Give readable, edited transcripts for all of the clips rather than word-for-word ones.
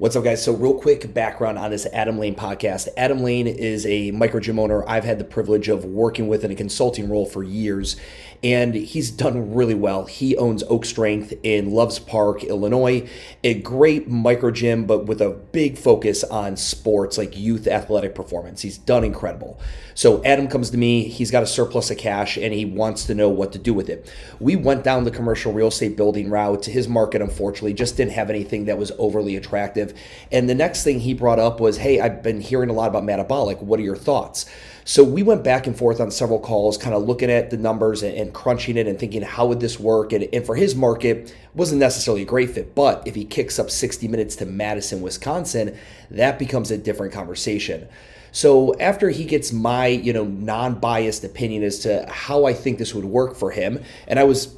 What's up, guys? So, real quick background on this Adam Lane podcast. Adam Lane is a microgym owner I've had the privilege of working with in a consulting role for years, and he's done really well. He owns Oak Strength in Loves Park, Illinois, a great microgym, but with a big focus on sports like youth athletic performance. He's done incredible. So, Adam comes to me, he's got a surplus of cash, and he wants to know what to do with it. We went down the commercial real estate building route. His market, unfortunately, just didn't have anything that was overly attractive. And the next thing he brought up was, hey, I've been hearing a lot about MADabolic. What are your thoughts? So we went back and forth on several calls, kind of looking at the numbers and crunching it and thinking, how would this work? And for his market, it wasn't necessarily a great fit. But if he kicks up 60 minutes to Madison, Wisconsin, that becomes a different conversation. So after he gets my, non-biased opinion as to how I think this would work for him, and I was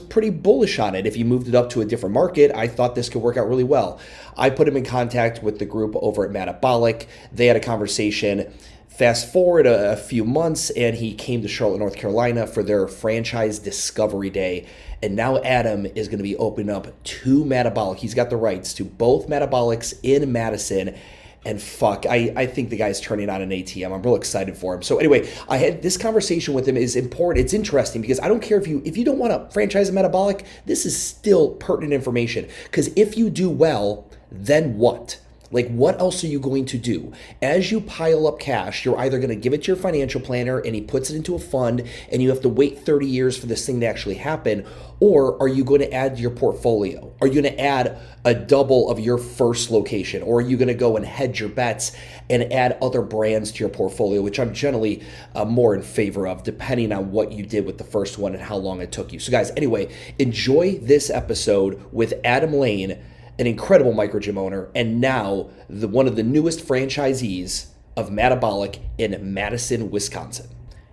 pretty bullish on it. If he moved it up to a different market, I thought this could work out really well. I put him in contact with the group over at MADabolic. They had a conversation. Fast forward a few months, and he came to Charlotte, North Carolina for their franchise discovery day. And now Adam is going to be opening up two MADabolic. He's got the rights to both MADabolics in Madison. And fuck, I think the guy's turning on an ATM. I'm real excited for him. So anyway, I had this conversation with him is important. It's interesting because I don't care if you don't want to franchise a MADabolic, this is still pertinent information. Because if you do well, then what? Like, what else are you going to do? As you pile up cash, you're either going to give it to your financial planner and he puts it into a fund and you have to wait 30 years for this thing to actually happen, or are you going to add to your portfolio? Are you going to add a double of your first location? Or are you going to go and hedge your bets and add other brands to your portfolio, which I'm generally more in favor of, depending on what you did with the first one and how long it took you. So guys, anyway, enjoy this episode with Adam Lane, an incredible microgym owner, and now one of the newest franchisees of MADabolic in Madison, Wisconsin.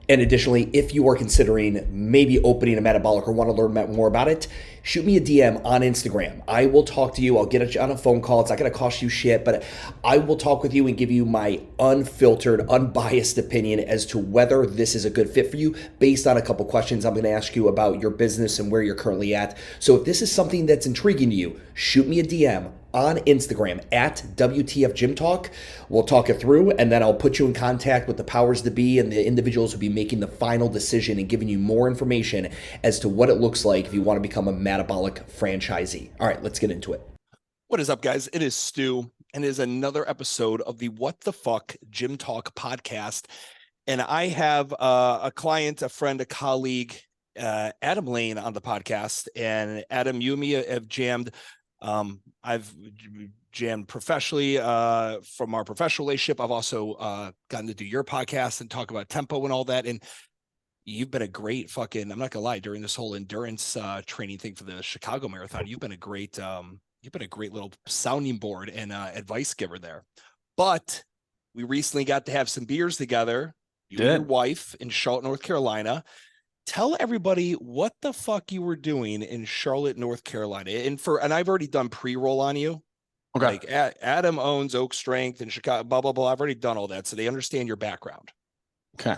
And additionally, if you are considering maybe opening a MADabolic or want to learn more about it, shoot me a DM on Instagram. I will talk to you. I'll get you on a phone call. It's not going to cost you shit, but I will talk with you and give you my unfiltered, unbiased opinion as to whether this is a good fit for you based on a couple questions I'm going to ask you about your business and where you're currently at. So if this is something that's intriguing to you, shoot me a DM on Instagram at WTF Gym Talk. We'll talk it through, and then I'll put you in contact with the powers to be and the individuals who'll be making the final decision and giving you more information as to what it looks like if you want to become a MADabolic franchisee. All right, let's get into it. What is up, guys? It is Stu, and it is another episode of the What the Fuck Gym Talk podcast. And I have a client, a friend, a colleague, Adam Lane, on the podcast. And Adam, you and me have jammed. I've jammed professionally from our professional relationship. I've also gotten to do your podcast and talk about tempo and all that. And you've been a great fucking, I'm not gonna lie, during this whole endurance training thing for the Chicago Marathon, you've been a great little sounding board and advice giver there. But we recently got to have some beers together, you and your wife, in Charlotte, North Carolina. Tell everybody what the fuck you were doing in Charlotte, North Carolina. And I've already done pre-roll on you. Okay. Like Adam owns Oak Strength and Chicago, blah, blah, blah. I've already done all that. So they understand your background. Okay.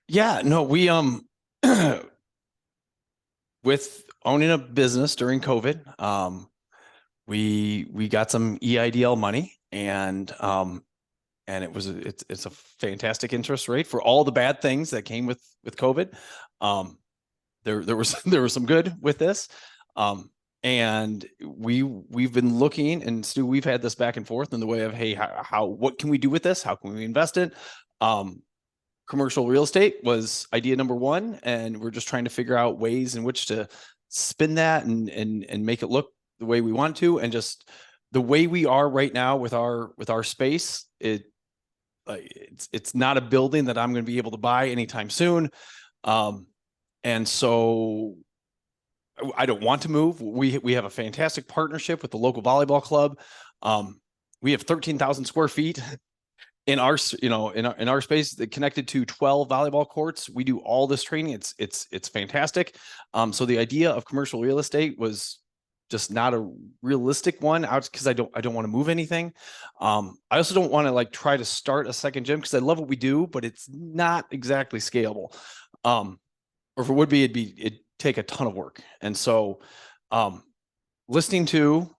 Yeah, no, we, with owning a business during COVID, we got some EIDL money, and it's a fantastic interest rate for all the bad things that came with COVID. There was some good with this. And we've been looking, and Stu, we've had this back and forth in the way of, hey, what can we do with this? How can we invest it? Commercial real estate was idea number one, and we're just trying to figure out ways in which to spin that and make it look the way we want to, and just the way we are right now with our space. It's not a building that I'm going to be able to buy anytime soon, and so I don't want to move. We have a fantastic partnership with the local volleyball club. We have 13,000 square feet in our space that connected to 12 volleyball courts. We do all this training. It's fantastic. So the idea of commercial real estate was just not a realistic one out, because I don't want to move anything. I also don't want to like try to start a second gym, because I love what we do, but it's not exactly scalable. Or if it would be, it'd take a ton of work. And so listening to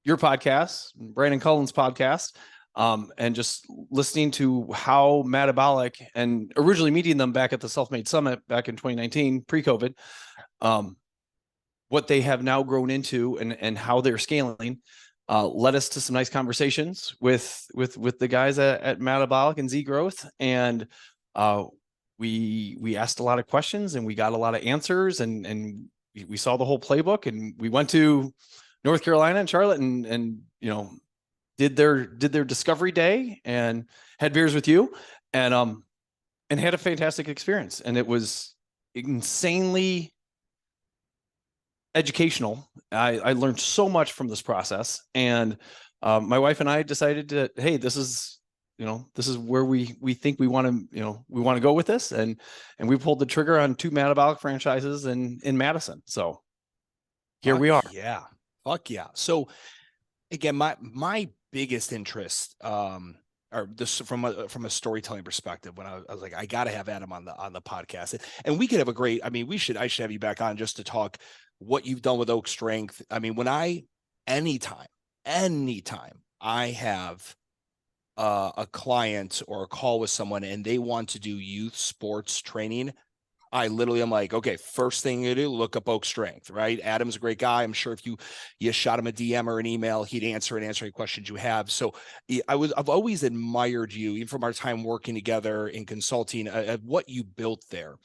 your podcast, Brandon Cullen's podcast, and just listening to how MADabolic, and originally meeting them back at the Self-Made Summit back in 2019, pre-COVID, what they have now grown into and how they're scaling, led us to some nice conversations with the guys at MADabolic and Z Growth. And we asked a lot of questions and we got a lot of answers, and we saw the whole playbook, and we went to North Carolina and Charlotte and did their discovery day and had beers with you and had a fantastic experience. And it was insanely educational. I learned so much from this process, and my wife and I decided to, hey, this is where we think we want to go with this, and we pulled the trigger on 2 MADabolic franchises in Madison. So here we are. Yeah, fuck yeah. So again, my biggest interest, or this from a storytelling perspective, when I was like, I got to have Adam on the podcast, and we could have a great. I mean, I should have you back on just to talk what you've done with Oak Strength. I mean, anytime I have a client or a call with someone and they want to do youth sports training, I literally am like, okay, first thing you do, look up Oak Strength, right? Adam's a great guy. I'm sure if you shot him a DM or an email, he'd answer any questions you have. So I've always admired you, even from our time working together in consulting, at what you built there.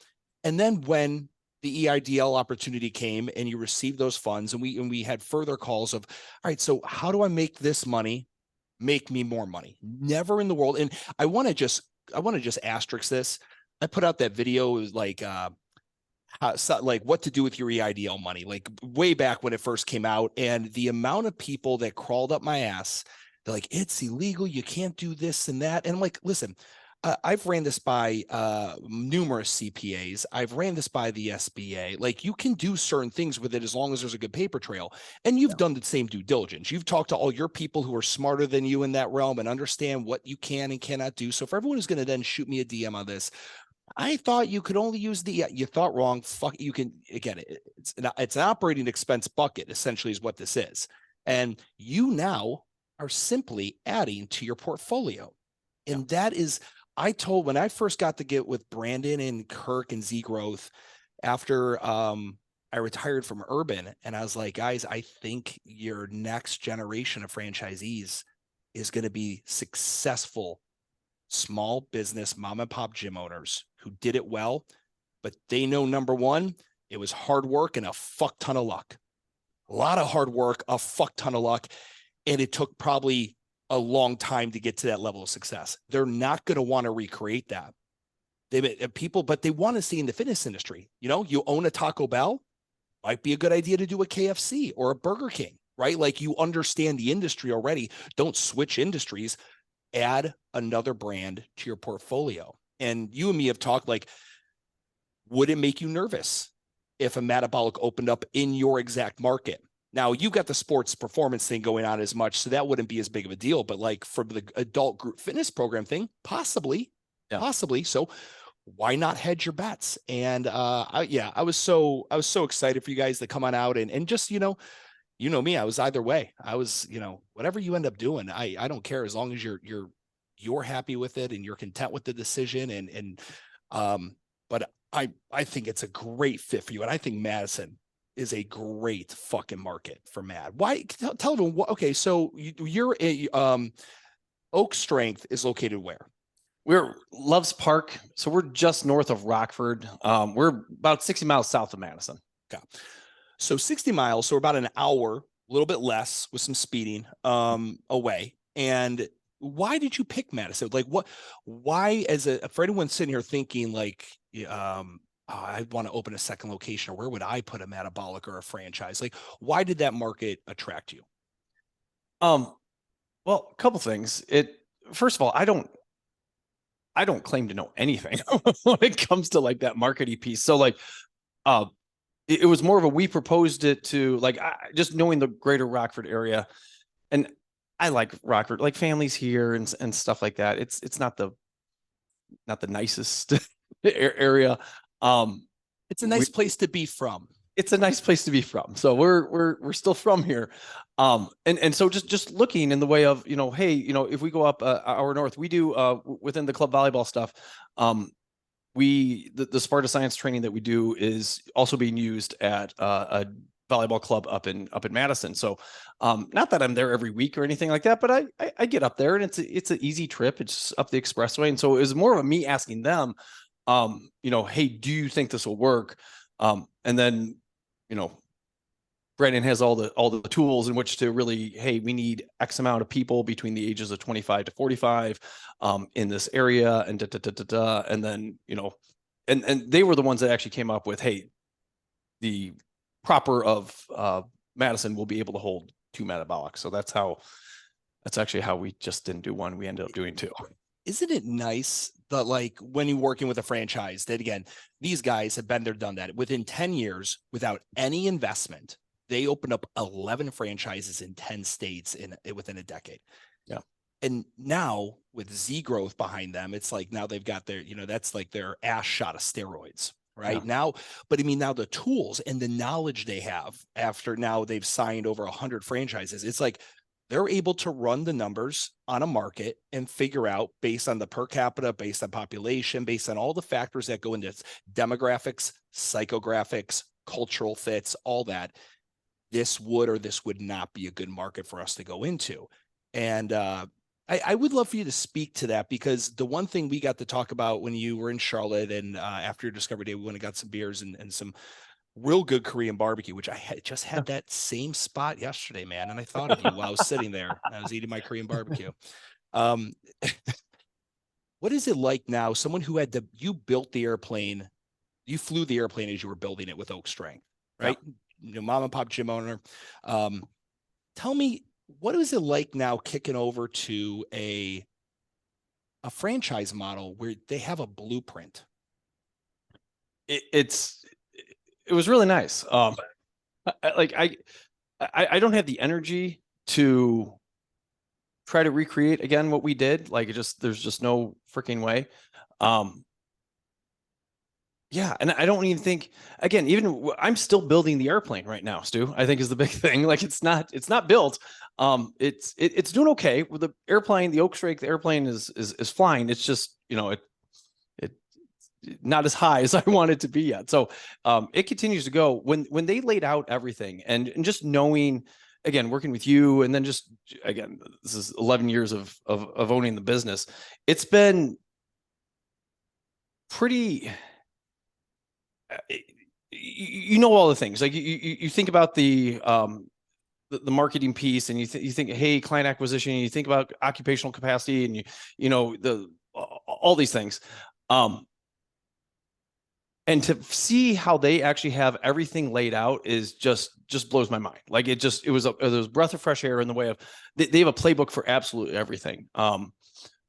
And then when the EIDL opportunity came and you received those funds, and we had further calls of, all right, so how do I make this money make me more money? Never in the world. And I want to just asterisk this. I put out that video. It was like, what to do with your EIDL money, like way back when it first came out. And the amount of people that crawled up my ass, they're like, it's illegal. You can't do this and that. And I'm like, listen, I've ran this by numerous CPAs. I've ran this by the SBA. Like, you can do certain things with it as long as there's a good paper trail. And you've done the same due diligence. You've talked to all your people who are smarter than you in that realm and understand what you can and cannot do. So for everyone who's going to then shoot me a DM on this, I thought you could only use you thought wrong. Fuck, you can, again, it's an operating expense bucket, essentially, is what this is. And you now are simply adding to your portfolio. And that is, when I first got to get with Brandon and Kirk and Z Growth after I retired from Urban, and I was like, guys, I think your next generation of franchisees is going to be successful small business mom and pop gym owners who did it well, but they know, number one, it was hard work and a fuck ton of luck. A lot of hard work, a fuck ton of luck, and it took probably a long time to get to that level of success. They're not going to want to recreate that. But they want to see in the fitness industry. You own a Taco Bell, might be a good idea to do a KFC or a Burger King, right? Like, you understand the industry already. Don't switch industries. Add another brand to your portfolio. And you and me have talked, like, would it make you nervous if a MADabolic opened up in your exact market? Now, you got the sports performance thing going on as much, so that wouldn't be as big of a deal. But like for the adult group fitness program thing, possibly. So why not hedge your bets? And I was so excited for you guys to come on out and just, you know me, I was either way. I was, whatever you end up doing, I don't care, as long as you're happy with it and you're content with the decision. But I think it's a great fit for you. And I think Madison is a great fucking market for Mad. Why? Tell everyone what. Okay, so you're Oak Strength is located where? We're Loves Park, so we're just north of Rockford. We're about 60 miles south of Madison. Okay, so 60 miles, so about an hour, a little bit less with some speeding away. And why did you pick Madison? Like, why, for anyone sitting here thinking like, I want to open a second location, or where would I put a MADabolic or a franchise? Like, why did that market attract you? Well, a couple things. First of all, I don't claim to know anything when it comes to like that marketing piece. So like, it was more of we proposed it to like, just knowing the greater Rockford area, and I like Rockford, like families here and stuff like that. It's not the nicest area. It's a nice place to be from. it's a nice place to be from. So we're still from here. And so just looking in the way of, hey, if we go up our north, we do within the club volleyball stuff. The Sparta Science training that we do is also being used at a volleyball club up in Madison. So not that I'm there every week or anything like that, but I get up there and it's an easy trip. It's up the expressway. And so it was more of me asking them, hey, do you think this will work? And then, Brandon has all the tools in which to really, hey, we need X amount of people between the ages of 25 to 45 in this area, and and then, and they were the ones that actually came up with, hey, the proper of Madison will be able to hold 2 MADabolic. So that's actually how we just didn't do one. We ended up doing 2. Isn't it nice that, like, when you're working with a franchise, that again, these guys have been there, done that. Within 10 years, without any investment, they opened up 11 franchises in 10 states within a decade. Yeah. And now with Z growth behind them, it's like now they've got their, that's like their ass shot of steroids right now. But I mean, now the tools and the knowledge they have after now they've signed over 100 franchises, it's like they're able to run the numbers on a market and figure out, based on the per capita, based on population, based on all the factors that go into demographics, psychographics, cultural fits, all that, this would or this would not be a good market for us to go into. And I would love for you to speak to that, because the one thing we got to talk about when you were in Charlotte and after your Discovery Day, we went and got some beers and some real good Korean barbecue, which I just had that same spot yesterday, man. And I thought of you while I was sitting there. I was eating my Korean barbecue. What is it like now? Someone who you built the airplane, you flew the airplane as you were building it with Oak Strength, right? Yeah. Mom and pop gym owner. Tell me, what is it like now kicking over to a franchise model where they have a blueprint? It was really nice. I don't have the energy to try to recreate again what we did. There's just no freaking way. Yeah. And I don't even think, again, even I'm still building the airplane right now, Stu, I think is the big thing. Like it's not built. It's doing okay with the airplane. The Oak Strength airplane is flying. It's just, it's not as high as I want it to be yet. So it continues to go. When they laid out everything and just knowing, again, working with you, and then just, again, this is 11 years of owning the business. It's been pretty, all the things, like you think about the marketing piece, and you think, hey, client acquisition, and you think about occupational capacity, and all these things. And to see how they actually have everything laid out is just blows my mind. Like it was a breath of fresh air in the way of they have a playbook for absolutely everything.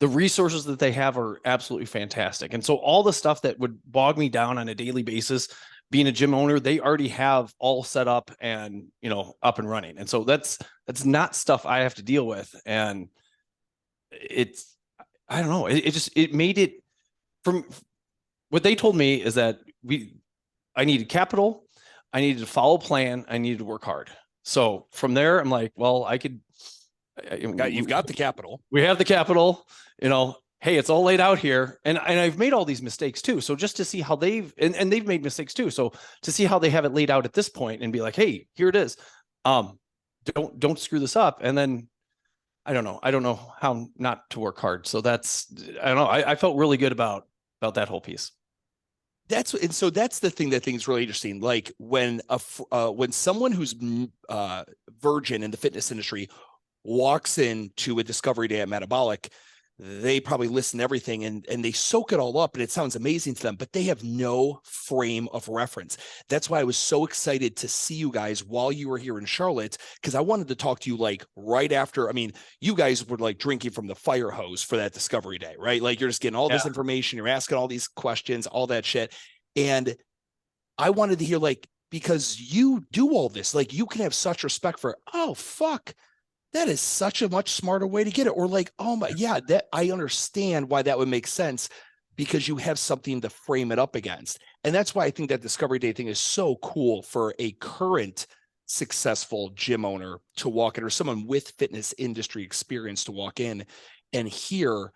The resources that they have are absolutely fantastic. And so all the stuff that would bog me down on a daily basis, being a gym owner, they already have all set up and, up and running. And so that's not stuff I have to deal with. And I don't know. It made it, from what they told me is that I needed capital. I needed to follow a plan. I needed to work hard. So from there, I'm like, well, you've got the capital. We have the capital, hey, it's all laid out here. And I've made all these mistakes too. So just to see how they've made mistakes too. So to see how they have it laid out at this point and be like, hey, here it is. Don't screw this up. And then I don't know how not to work hard. So I don't know. I felt really good about that whole piece. That's the thing that I think is really interesting. Like when someone who's virgin in the fitness industry walks into a Discovery Day at MADabolic, they probably listen to everything and they soak it all up, and it sounds amazing to them, but they have no frame of reference. That's why I was so excited to see you guys while you were here in Charlotte, because I wanted to talk to you like right after. I mean, you guys were like drinking from the fire hose for that Discovery Day, right? Like you're just getting all this information, you're asking all these questions, all that shit. And I wanted to hear, like, because you do all this, like you can have such respect for, oh, fuck, that is such a much smarter way to get it. Or like, oh my, yeah, that I understand why that would make sense. because you have something to frame it up against. And that's why I think that Discovery Day thing is so cool for a current successful gym owner to walk in, or someone with fitness industry experience to walk in and hear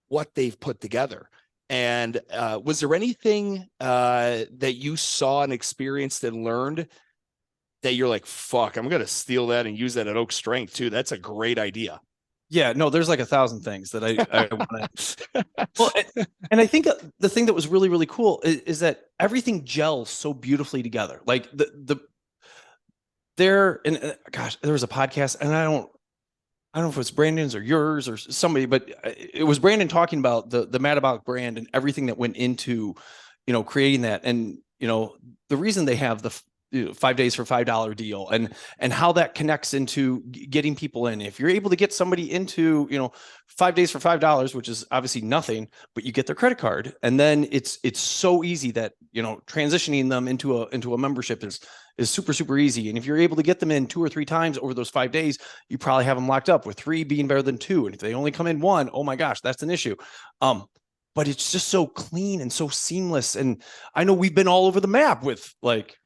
what they've put together. And was there anything that you saw and experienced and learned that you're like, fuck, I'm going to steal that and use that at Oak Strength too? That's a great idea. Yeah, no, there's like 1,000 things that I want to. Well, and I think the thing that was really, really cool is that everything gels so beautifully together. Like there was a podcast, and I don't know if it's Brandon's or yours or somebody, but it was Brandon talking about the MADabolic brand and everything that went into, creating that. And, the reason they have the 5 days for $5 deal and how that connects into getting people in. If you're able to get somebody into, 5 days for $5, which is obviously nothing, but you get their credit card, and then it's so easy that, transitioning them into a membership is super, super easy. And if you're able to get them in 2 or 3 times over those 5 days, you probably have them locked up, with 3 being better than 2. And if they only come in 1, oh my gosh, that's an issue. But it's just so clean and so seamless. And I know we've been all over the map with like,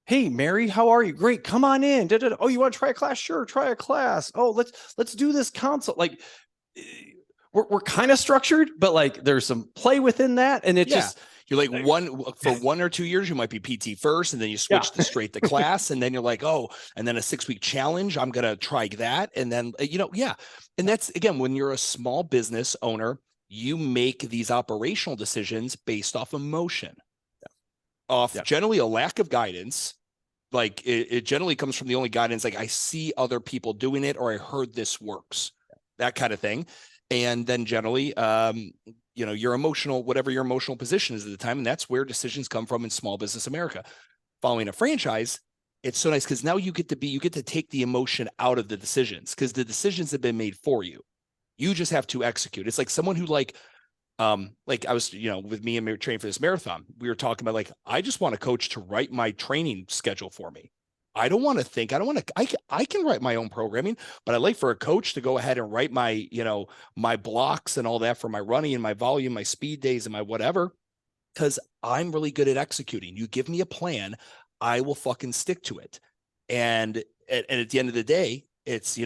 hey, Mary, how are you? Great. Come on in. Da-da-da. Oh, you want to try a class? Sure. Try a class. Oh, let's do this consult. Like we're kind of structured, but like there's some play within that. And you're like for 1 or 2 years, you might be PT first, and then you switch to straight to class. And then you're like, oh, and then a 6-week challenge. I'm going to try that. And then, and that's, again, when you're a small business owner, you make these operational decisions based off emotion, generally a lack of guidance. Like it generally comes from the only guidance, like I see other people doing it, or I heard this works, that kind of thing. And then generally, your emotional, whatever your emotional position is at the time. And that's where decisions come from in small business America. Following a franchise, it's so nice because now you get to take the emotion out of the decisions, because the decisions have been made for you. You just have to execute. It's like someone who like I was, with me and me training for this marathon, we were talking about like, I just want a coach to write my training schedule for me. I don't want to think, I can write my own programming, but I'd like for a coach to go ahead and write my, my blocks and all that for my running and my volume, my speed days and my whatever, because I'm really good at executing. You give me a plan, I will fucking stick to it. And at the end of the day, it's,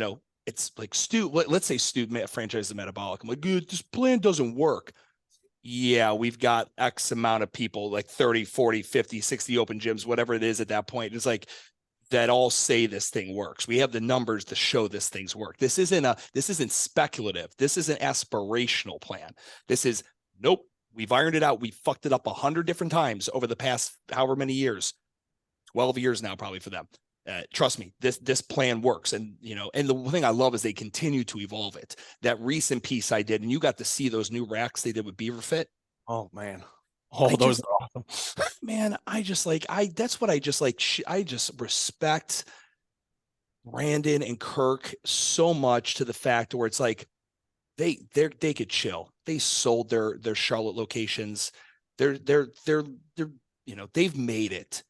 it's like Stu, let's say Stu franchise the MADabolic. I'm like, dude, this plan doesn't work. Yeah, we've got X amount of people, like 30, 40, 50, 60 open gyms, whatever it is at that point. It's like that all say this thing works. We have the numbers to show this thing's work. This isn't speculative. This is an aspirational plan. This is, nope, we've ironed it out. We fucked it up 100 different times over the past however many years, 12 years now, probably for them. Trust me, this plan works. And, and the thing I love is they continue to evolve it. That recent piece I did, and you got to see those new racks they did with BeaverFit. Oh man. Oh, those are awesome. Man, that's what I just like. I just respect Brandon and Kirk so much, to the fact where it's like, they could chill. They sold their Charlotte locations. They've made it.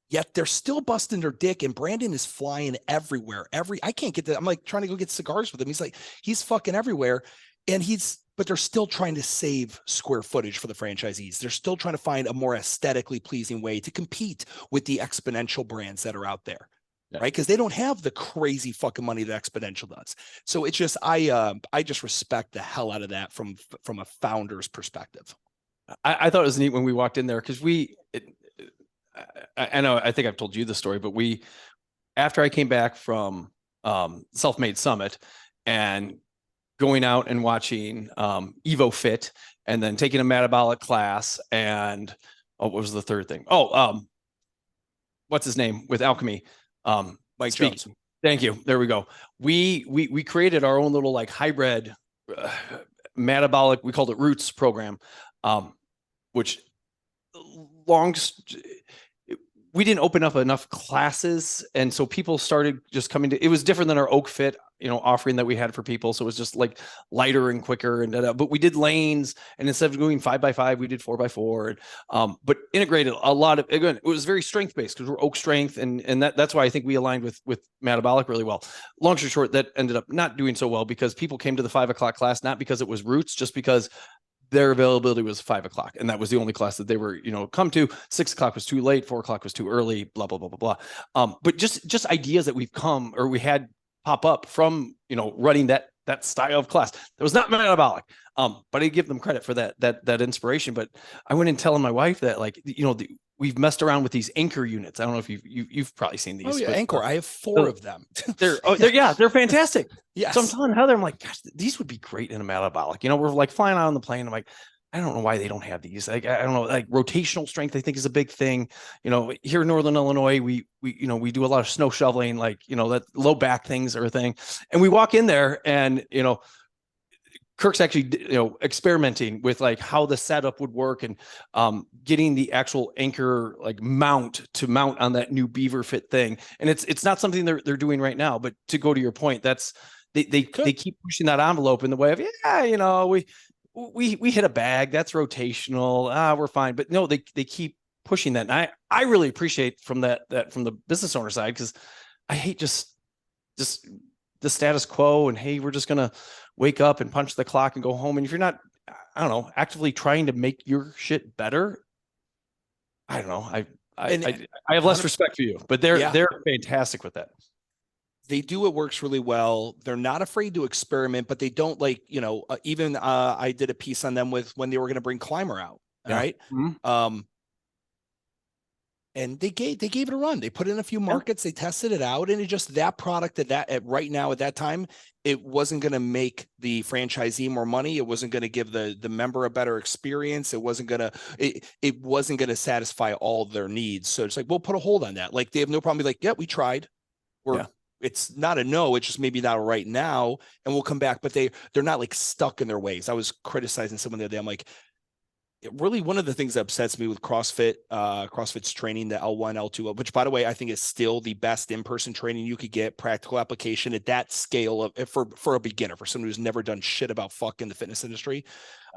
Yet they're still busting their dick, and Brandon is flying everywhere. I can't get that. I'm like trying to go get cigars with him. He's fucking everywhere, but they're still trying to save square footage for the franchisees. They're still trying to find a more aesthetically pleasing way to compete with the exponential brands that are out there, right? Because they don't have the crazy fucking money that Exponential does. So it's just, I just respect the hell out of that from a founder's perspective. I thought it was neat when we walked in there, because I know, I think I've told you the story, but after I came back from Self-Made Summit and going out and watching Evo Fit, and then taking a MADabolic class, and what was the third thing? What's his name with Alchemy? Mike Jones. Thank you. There we go. We created our own little like hybrid MADabolic. We called it Roots program, which we didn't open up enough classes, and so people started just coming to. It was different than our Oak Fit, offering that we had for people. So it was just like lighter and quicker, but we did lanes, and instead of going 5x5, we did 4x4, but integrated a lot of. Again, it was very strength based, because we're Oak Strength, and that's why I think we aligned with MADabolic really well. Long story short, that ended up not doing so well, because people came to the 5 o'clock class not because it was Roots, just because their availability was 5 o'clock. And that was the only class that they were, come to. 6 o'clock was too late. 4 o'clock was too early, blah, blah, blah, blah, blah. But just ideas that we had pop up from, running that style of class. That was not metabolic. But I give them credit for that inspiration. But I went and telling my wife that, like, we've messed around with these anchor units. I don't know if you've probably seen these. Oh yeah, Anchor. I have 4 of them. They're fantastic. Yes. So I'm telling Heather, I'm like, gosh, these would be great in a metabolic. We're like flying out on the plane. I'm like, I don't know why they don't have these. Like, I don't know, like rotational strength, I think is a big thing. Here in Northern Illinois, we do a lot of snow shoveling, like, that low back things are a thing. And we walk in there and, Kirk's actually, experimenting with like how the setup would work and getting the actual anchor like mount on that new Beaver Fit thing. And it's not something they're doing right now, but to go to your point, that's they keep pushing that envelope in the way of, we hit a bag, that's rotational. We're fine. But no, they keep pushing that. And I really appreciate from that from the business owner side, because I hate just the status quo and, hey, we're just going to wake up and punch the clock and go home. And if you're not, I don't know, actively trying to make your shit better, I don't know. I have less respect for you, but they're fantastic with that. They do what works really well. They're not afraid to experiment, but they don't even I did a piece on them with when they were going to bring Climber out. All right. Mm-hmm. And they gave it a run. They put in a few markets, they tested it out, and it just that product right now at that time, it wasn't going to make the franchisee more money. It wasn't going to give the member a better experience. It wasn't going to satisfy all their needs. So it's like, we'll put a hold on that. Like, they have no problem. Be like, yeah, we tried. It's not a no. It's just maybe not right now, and we'll come back. But they're not like stuck in their ways. I was criticizing someone the other day. I'm like, really, one of the things that upsets me with CrossFit's training, the L1, L2, which, by the way, I think is still the best in-person training you could get, practical application at that scale of for a beginner, for someone who's never done shit about fucking the fitness industry.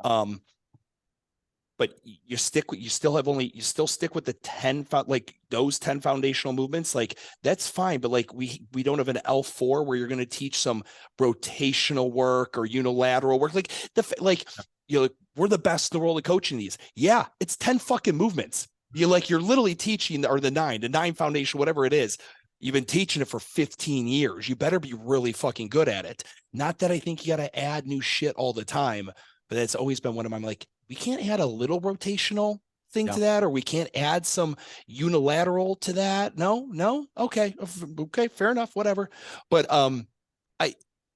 But you still stick with the 10, like those 10 foundational movements. Like, that's fine. But like, we don't have an L4 where you're going to teach some rotational work or unilateral work. We're the best in the world at coaching these. Yeah, it's 10 fucking movements. You're literally teaching, or the 9 foundation, whatever it is. You've been teaching it for 15 years. You better be really fucking good at it. Not that I think you got to add new shit all the time, but that's always been one of my, like, we can't add a little rotational thing to that, or we can't add some unilateral to that. No. Okay. Fair enough. Whatever. But,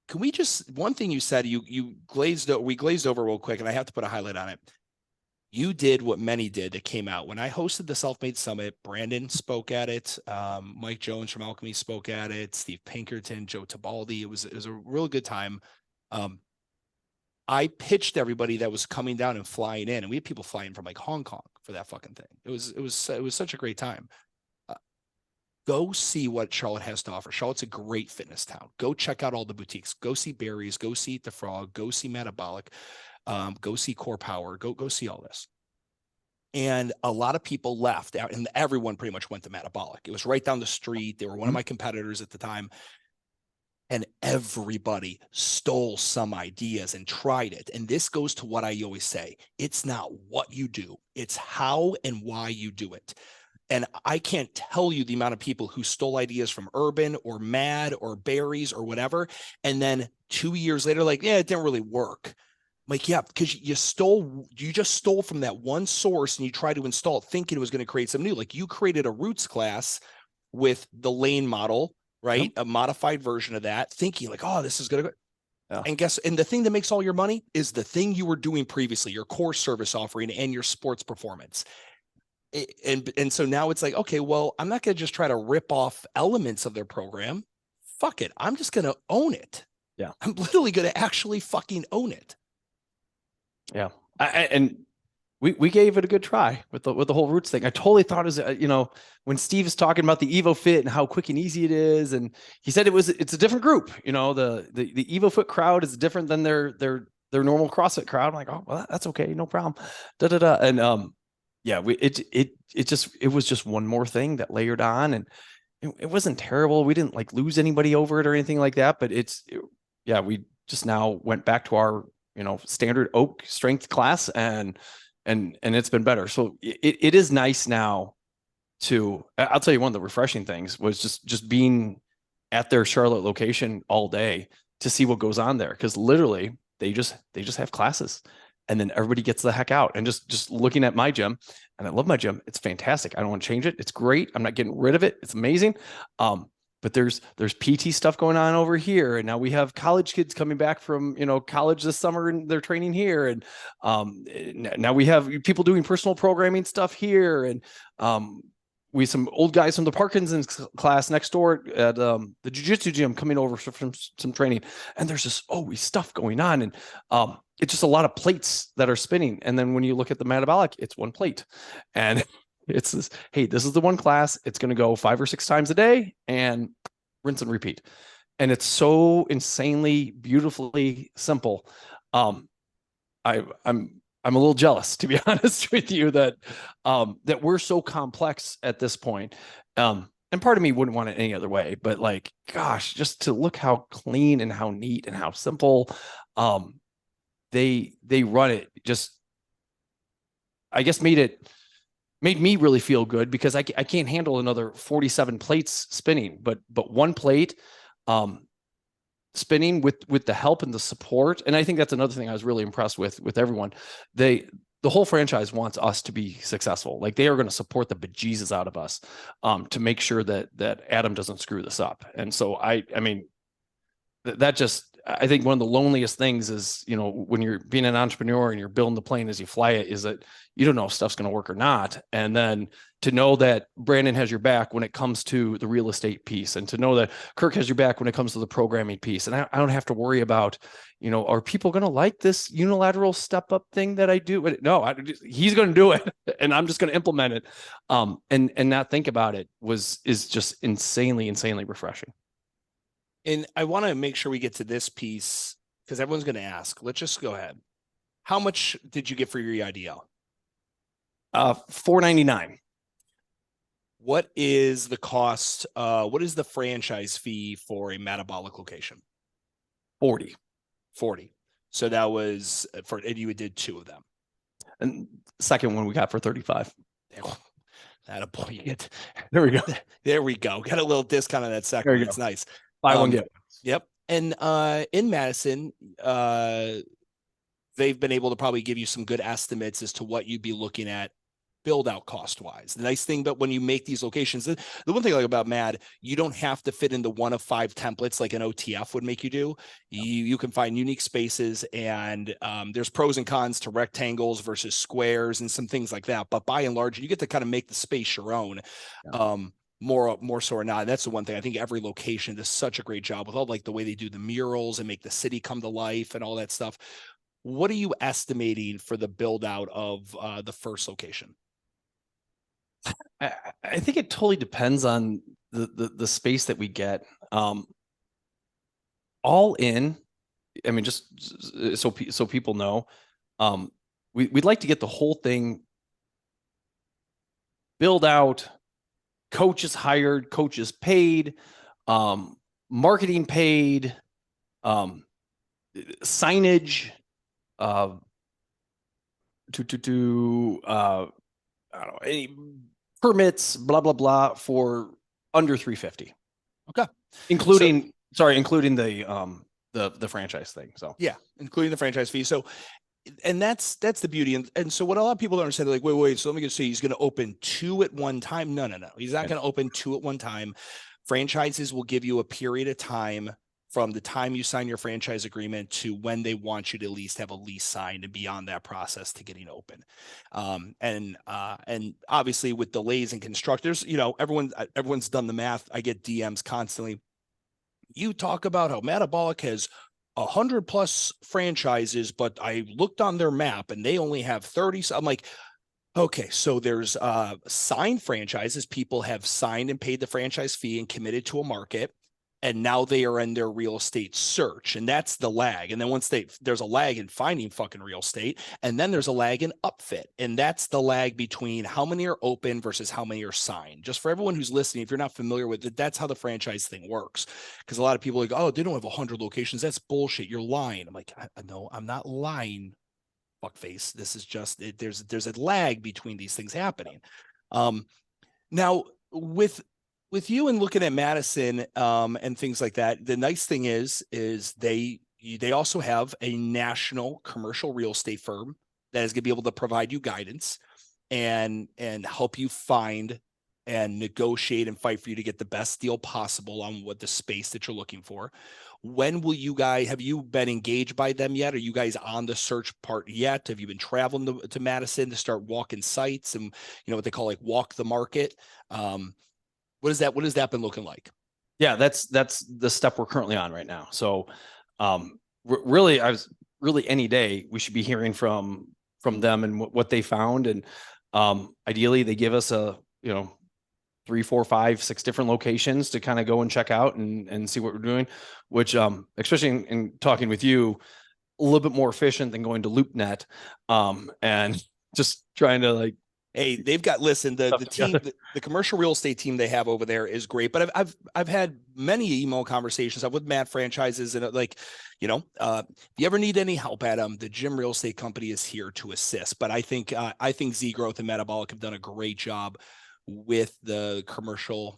can we just, one thing you said, we glazed over real quick, and I have to put a highlight on it. You did what many did that came out. When I hosted the Self-Made Summit, Brandon spoke at it. Mike Jones from Alchemy spoke at it. Steve Pinkerton, Joe Tabaldi. It was a real good time. I pitched everybody that was coming down and flying in, and we had people flying from like Hong Kong for that fucking thing. It was such a great time. Go see what Charlotte has to offer. Charlotte's a great fitness town. Go check out all the boutiques. Go see Barry's. Go see Eat the Frog. Go see MADabolic. Go see Core Power. Go see all this. And a lot of people left, and everyone pretty much went to MADabolic. It was right down the street. They were one of my competitors at the time. And everybody stole some ideas and tried it. And this goes to what I always say. It's not what you do. It's how and why you do it. And I can't tell you the amount of people who stole ideas from Urban or Mad or Barry's or whatever. And then 2 years later, like, yeah, it didn't really work. I'm like, yeah, because you just stole from that one source and you tried to install it thinking it was going to create something new. Like, you created a roots class with the lane model, right? Yep. A modified version of that, thinking like, oh, this is going to go. Yeah. And the thing that makes all your money is the thing you were doing previously, your core service offering and your sports performance. And so now it's like, okay, well, I'm not going to just try to rip off elements of their program. Fuck it. I'm just going to own it. Yeah. I'm literally going to actually fucking own it. Yeah. And we gave it a good try with the whole roots thing. I totally thought it was, when Steve is talking about the Evo Fit and how quick and easy it is. And he said it's a different group, the Evo Fit crowd is different than their normal CrossFit crowd. I'm like, oh, well, that's okay. No problem. And, yeah, it was just one more thing that layered on, and it wasn't terrible. We didn't like lose anybody over it or anything like that, but we just now went back to our standard oak strength class, and it's been better. So it is nice now I'll tell you, one of the refreshing things was just being at their Charlotte location all day to see what goes on there. Because literally they just have classes, and then everybody gets the heck out. And just looking at my gym, and I love my gym. It's fantastic. I don't want to change it. It's great. I'm not getting rid of it. It's amazing. But there's PT stuff going on over here, and now we have college kids coming back from college this summer, and they're training here, and now we have people doing personal programming stuff here, and we have some old guys from the Parkinson's class next door at the jiu-jitsu gym coming over from some training. And there's just always stuff going on. And it's just a lot of plates that are spinning. And then when you look at the MADabolic, it's one plate. And it's this, hey, this is the one class. It's going to go 5 or 6 times a day and rinse and repeat. And it's so insanely, beautifully simple. I'm a little jealous, to be honest with you, that we're so complex at this point. And part of me wouldn't want it any other way, but like, gosh, just to look how clean and how neat and how simple they run it, just, I guess made me really feel good, because I can't handle another 47 plates spinning, but one plate spinning with the help and the support. And I think that's another thing I was really impressed with everyone. The whole franchise wants us to be successful. Like, they are going to support the bejesus out of us to make sure that Adam doesn't screw this up. And so I mean, that just, I think one of the loneliest things is, when you're being an entrepreneur and you're building the plane as you fly it, is that you don't know if stuff's going to work or not. And then to know that Brandon has your back when it comes to the real estate piece, and to know that Kirk has your back when it comes to the programming piece. And I don't have to worry about, are people going to like this unilateral step up thing that I do? No, he's going to do it, and I'm just going to implement it. And not think about it is just insanely refreshing. And I want to make sure we get to this piece, because everyone's going to ask. Let's just go ahead. How much did you get for your EIDL? $499. What is the cost? What is the franchise fee for a MADabolic location? 40. So that was and you did 2 of them. And second one we got for 35. That boy, you get. There we go. There we go. Got a little discount on that second one. It's nice. Buy one, get one. Yep. And in Madison, they've been able to probably give you some good estimates as to what you'd be looking at build out cost wise. The nice thing, but when you make these locations, the one thing I like about Mad, you don't have to fit into one of 5 templates like an OTF would make you do. You can find unique spaces, and there's pros and cons to rectangles versus squares and some things like that. But by and large, you get to kind of make the space your own. Yeah. More so or not. And that's the one thing. I think every location does such a great job with all like the way they do the murals and make the city come to life and all that stuff. What are you estimating for the build out of the first location? I think it totally depends on the space that we get. All in, I mean, just so people know, we'd like to get the whole thing build out, coaches hired, coaches paid, marketing paid, signage, I don't know, any permits, blah blah blah, for under 350. Okay, including the franchise thing. So yeah, including the franchise fee. So, and that's the beauty. And so what a lot of people don't understand, they're like, wait, so let me just say he's going to open 2 at one time. No. He's not going to open 2 at one time. Franchises will give you a period of time from the time you sign your franchise agreement to when they want you to at least have a lease signed, and beyond that process to getting open. And obviously with delays and constructors, everyone's done the math. I get DMs constantly. You talk about how MADabolic has 100+ franchises, but I looked on their map and they only have 30. So I'm like, okay, so there's signed franchises. People have signed and paid the franchise fee and committed to a market. and now they are in their real estate search, and that's the lag. And then once there's a lag in finding fucking real estate, and then there's a lag in upfit, and that's the lag between how many are open versus how many are signed. Just for everyone who's listening, if you're not familiar with it, that's how the franchise thing works. Because a lot of people are like, oh, they don't have 100 locations. That's bullshit. You're lying. I'm like, no, I'm not lying, fuckface. This is just there's a lag between these things happening. Now with you and looking at Madison and things like that, the nice thing is they also have a national commercial real estate firm that is going to be able to provide you guidance and help you find and negotiate and fight for you to get the best deal possible on what the space that you're looking for. When will you guys, have you been engaged by them yet? Are you guys on the search part yet? Have you been traveling to Madison to start walking sites and, what they call like walk the market? What has that been looking like? Yeah, that's the step we're currently on right now. So really any day we should be hearing from them and what they found. And ideally they give us 3, 4, 5, 6 different locations to kind of go and check out and see what we're doing, which especially in talking with you, a little bit more efficient than going to LoopNet and just trying to like, hey, they've got, listen, the team, the commercial real estate team they have over there is great. But I've had many email conversations with Mad franchises, and like, if you ever need any help, Adam, the Gym Real Estate Company is here to assist. But I think Z Growth and MADabolic have done a great job with the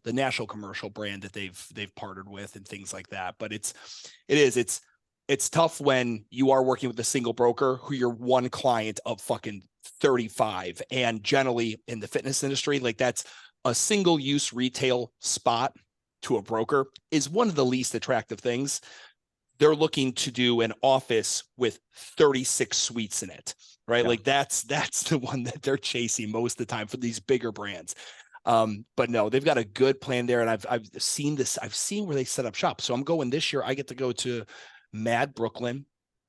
national commercial brand that they've partnered with and things like that. But it's tough when you are working with a single broker who you're one client of fucking 35. And generally in the fitness industry, like that's a single use retail spot to a broker is one of the least attractive things. They're looking to do an office with 36 suites in it, right? Yeah. Like that's the one that they're chasing most of the time for these bigger brands. But no, they've got a good plan there. And I've seen where they set up shop. So I'm going this year. I get to go to Mad Brooklyn.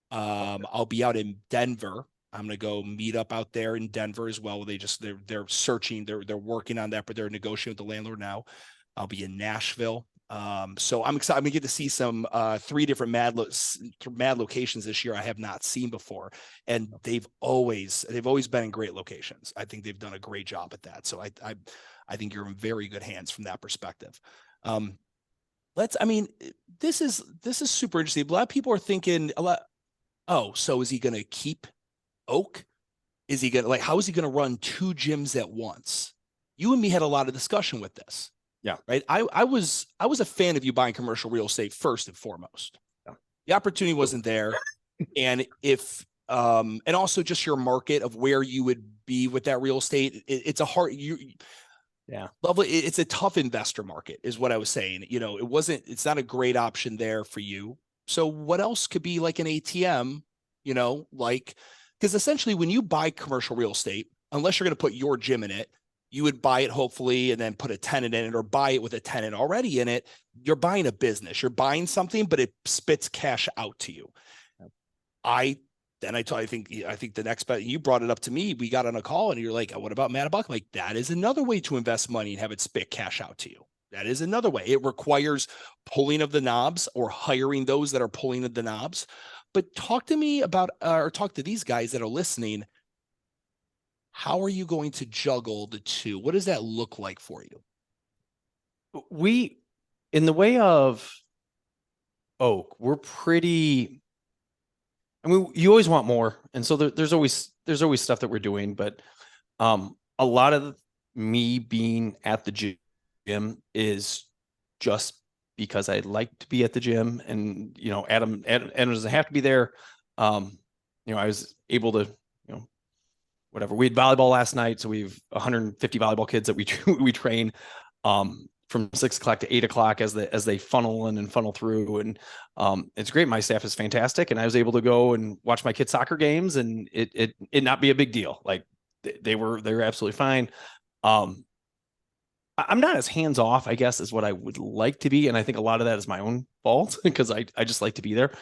I'll be out in Denver. I'm going to go meet up out there in Denver as well. They're searching, they're working on that, but they're negotiating with the landlord now. I'll be in Nashville. So I'm excited. I'm gonna get to see some 3 different mad locations this year I have not seen before, and they've always been in great locations. I think they've done a great job at that. So I think you're in very good hands from that perspective. This is super interesting. A lot of people are thinking so is he gonna keep Oak? Is he gonna how is he gonna run 2 gyms at once? You and me had a lot of discussion with this. Yeah. Right. I was a fan of you buying commercial real estate first and foremost. Yeah. The opportunity wasn't there. And and also just your market of where you would be with that real estate. It's a hard, lovely. It's a tough investor market is what I was saying. It's not a great option there for you. So what else could be like an ATM, because essentially when you buy commercial real estate, unless you're going to put your gym in it, you would buy it hopefully and then put a tenant in it, or buy it with a tenant already in it. You're buying a business, you're buying something, but it spits cash out to you. I think the next bet, you brought it up to me. We got on a call and you're like, what about MADabolic? I'm like, that is another way to invest money and have it spit cash out to you. That is another way. It requires pulling of the knobs or hiring those that are pulling of the knobs. But talk to me about, or talk to these guys that are listening. How are you going to juggle the two? What does that look like for you? In the way of Oak, we're pretty, you always want more. And so there's always stuff that we're doing, but a lot of me being at the gym is just because I like to be at the gym, and, Adam doesn't have to be there. I was able to, whatever. We had volleyball last night, so we have 150 volleyball kids that we train from 6 o'clock to 8 o'clock as they funnel in and funnel through, and it's great. My staff is fantastic, and I was able to go and watch my kids' soccer games, and it not be a big deal. Like they were absolutely fine. I'm not as hands off, I guess, as what I would like to be, and I think a lot of that is my own fault because I just like to be there.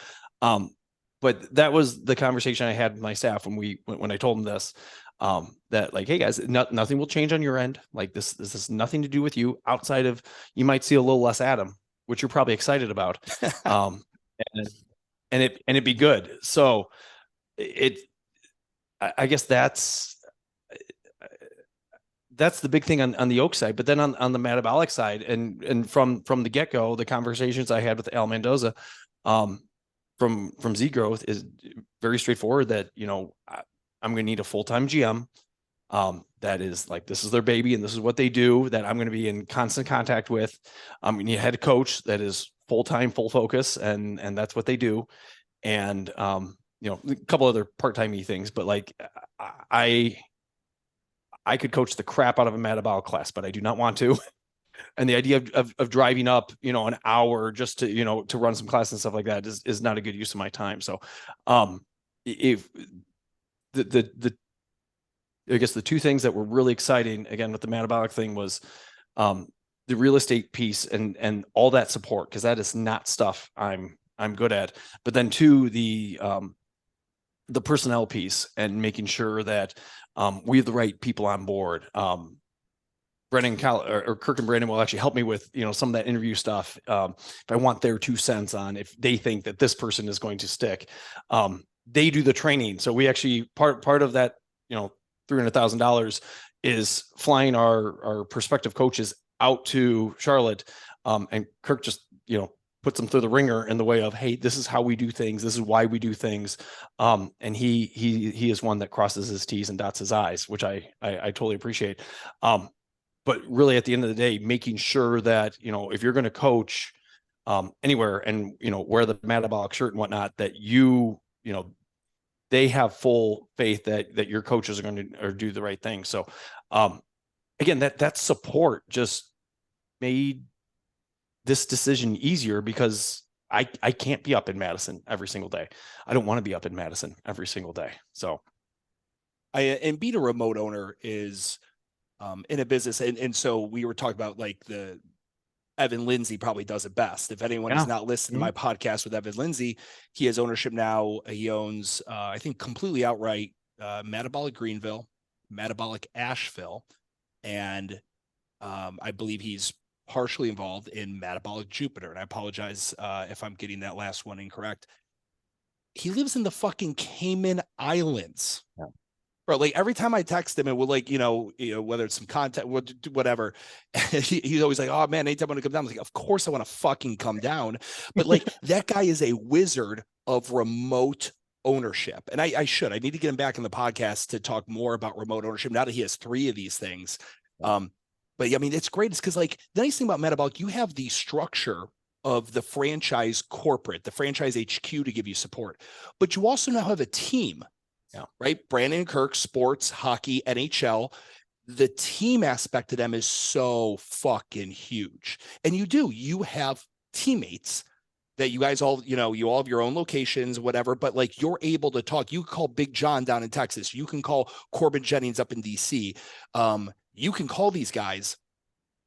But that was the conversation I had with my staff when I told them this, that like, hey guys, nothing will change on your end. Like this has nothing to do with you outside of, you might see a little less Adam which you're probably excited about. And it'd be good. So I guess that's the big thing on the Oak side. But then on the MADabolic side, and from the get-go, the conversations I had with Al Mendoza from Z Growth is very straightforward, that, you know, I'm going to need a full-time GM. That is like, this is their baby and this is what they do, that I'm going to be in constant contact with. We need a head coach that is full-time, full focus, and that's what they do. And you know, a couple other part-timey things, but like I could coach the crap out of a MADabolic class, but I do not want to. And the idea of driving up, you know, an hour just to, you know, to run some classes and stuff like that is not a good use of my time. So if I guess the two things that were really exciting again with the MADabolic thing was the real estate piece and all that support, because that is not stuff I'm good at. But then two, the personnel piece and making sure that we have the right people on board. Brennan or Kirk and Brandon will actually help me with, you know, some of that interview stuff. If I want their 2 cents on if they think that this person is going to stick, they do the training. So we actually part of that, you know, $300,000 is flying our prospective coaches out to Charlotte. And Kirk just, you know, puts them through the ringer in the way of, hey, this is how we do things. This is why we do things. And he is one that crosses his T's and dots his I's, which I totally appreciate. But really at the end of the day, making sure that, you know, if you're going to coach anywhere and, you know, wear the MADabolic shirt and whatnot, that you know, they have full faith that your coaches are going to do the right thing. So again, that support just made this decision easier, because I can't be up in Madison every single day. I don't want to be up in Madison every single day. So and being a remote owner is in a business. And so we were talking about like Evan Lindsay probably does it best. If anyone has not listened to my podcast with Evan Lindsay, he has ownership now. He owns, I think completely outright, MADabolic Greenville, MADabolic Asheville. And I believe he's partially involved in MADabolic Jupiter. And I apologize if I'm getting that last one incorrect. He lives in the fucking Cayman Islands. Yeah. Bro, like every time I text him and we'll like, you know, whether it's some content, whatever, he's always like, oh man, anytime I want to come down, I'm like, of course I want to fucking come down. But like that guy is a wizard of remote ownership. And I need to get him back in the podcast to talk more about remote ownership now that he has 3 of these things. But I mean, it's great. It's because like the nice thing about MADabolic, you have the structure of the franchise corporate, the franchise HQ to give you support, but you also now have a team. Yeah. Right. Brandon and Kirk, sports, hockey, NHL. The team aspect of them is so fucking huge. And you have teammates that you guys all, you know, you all have your own locations, whatever, but like you're able to talk. You call Big John down in Texas. You can call Corbin Jennings up in DC. You can call these guys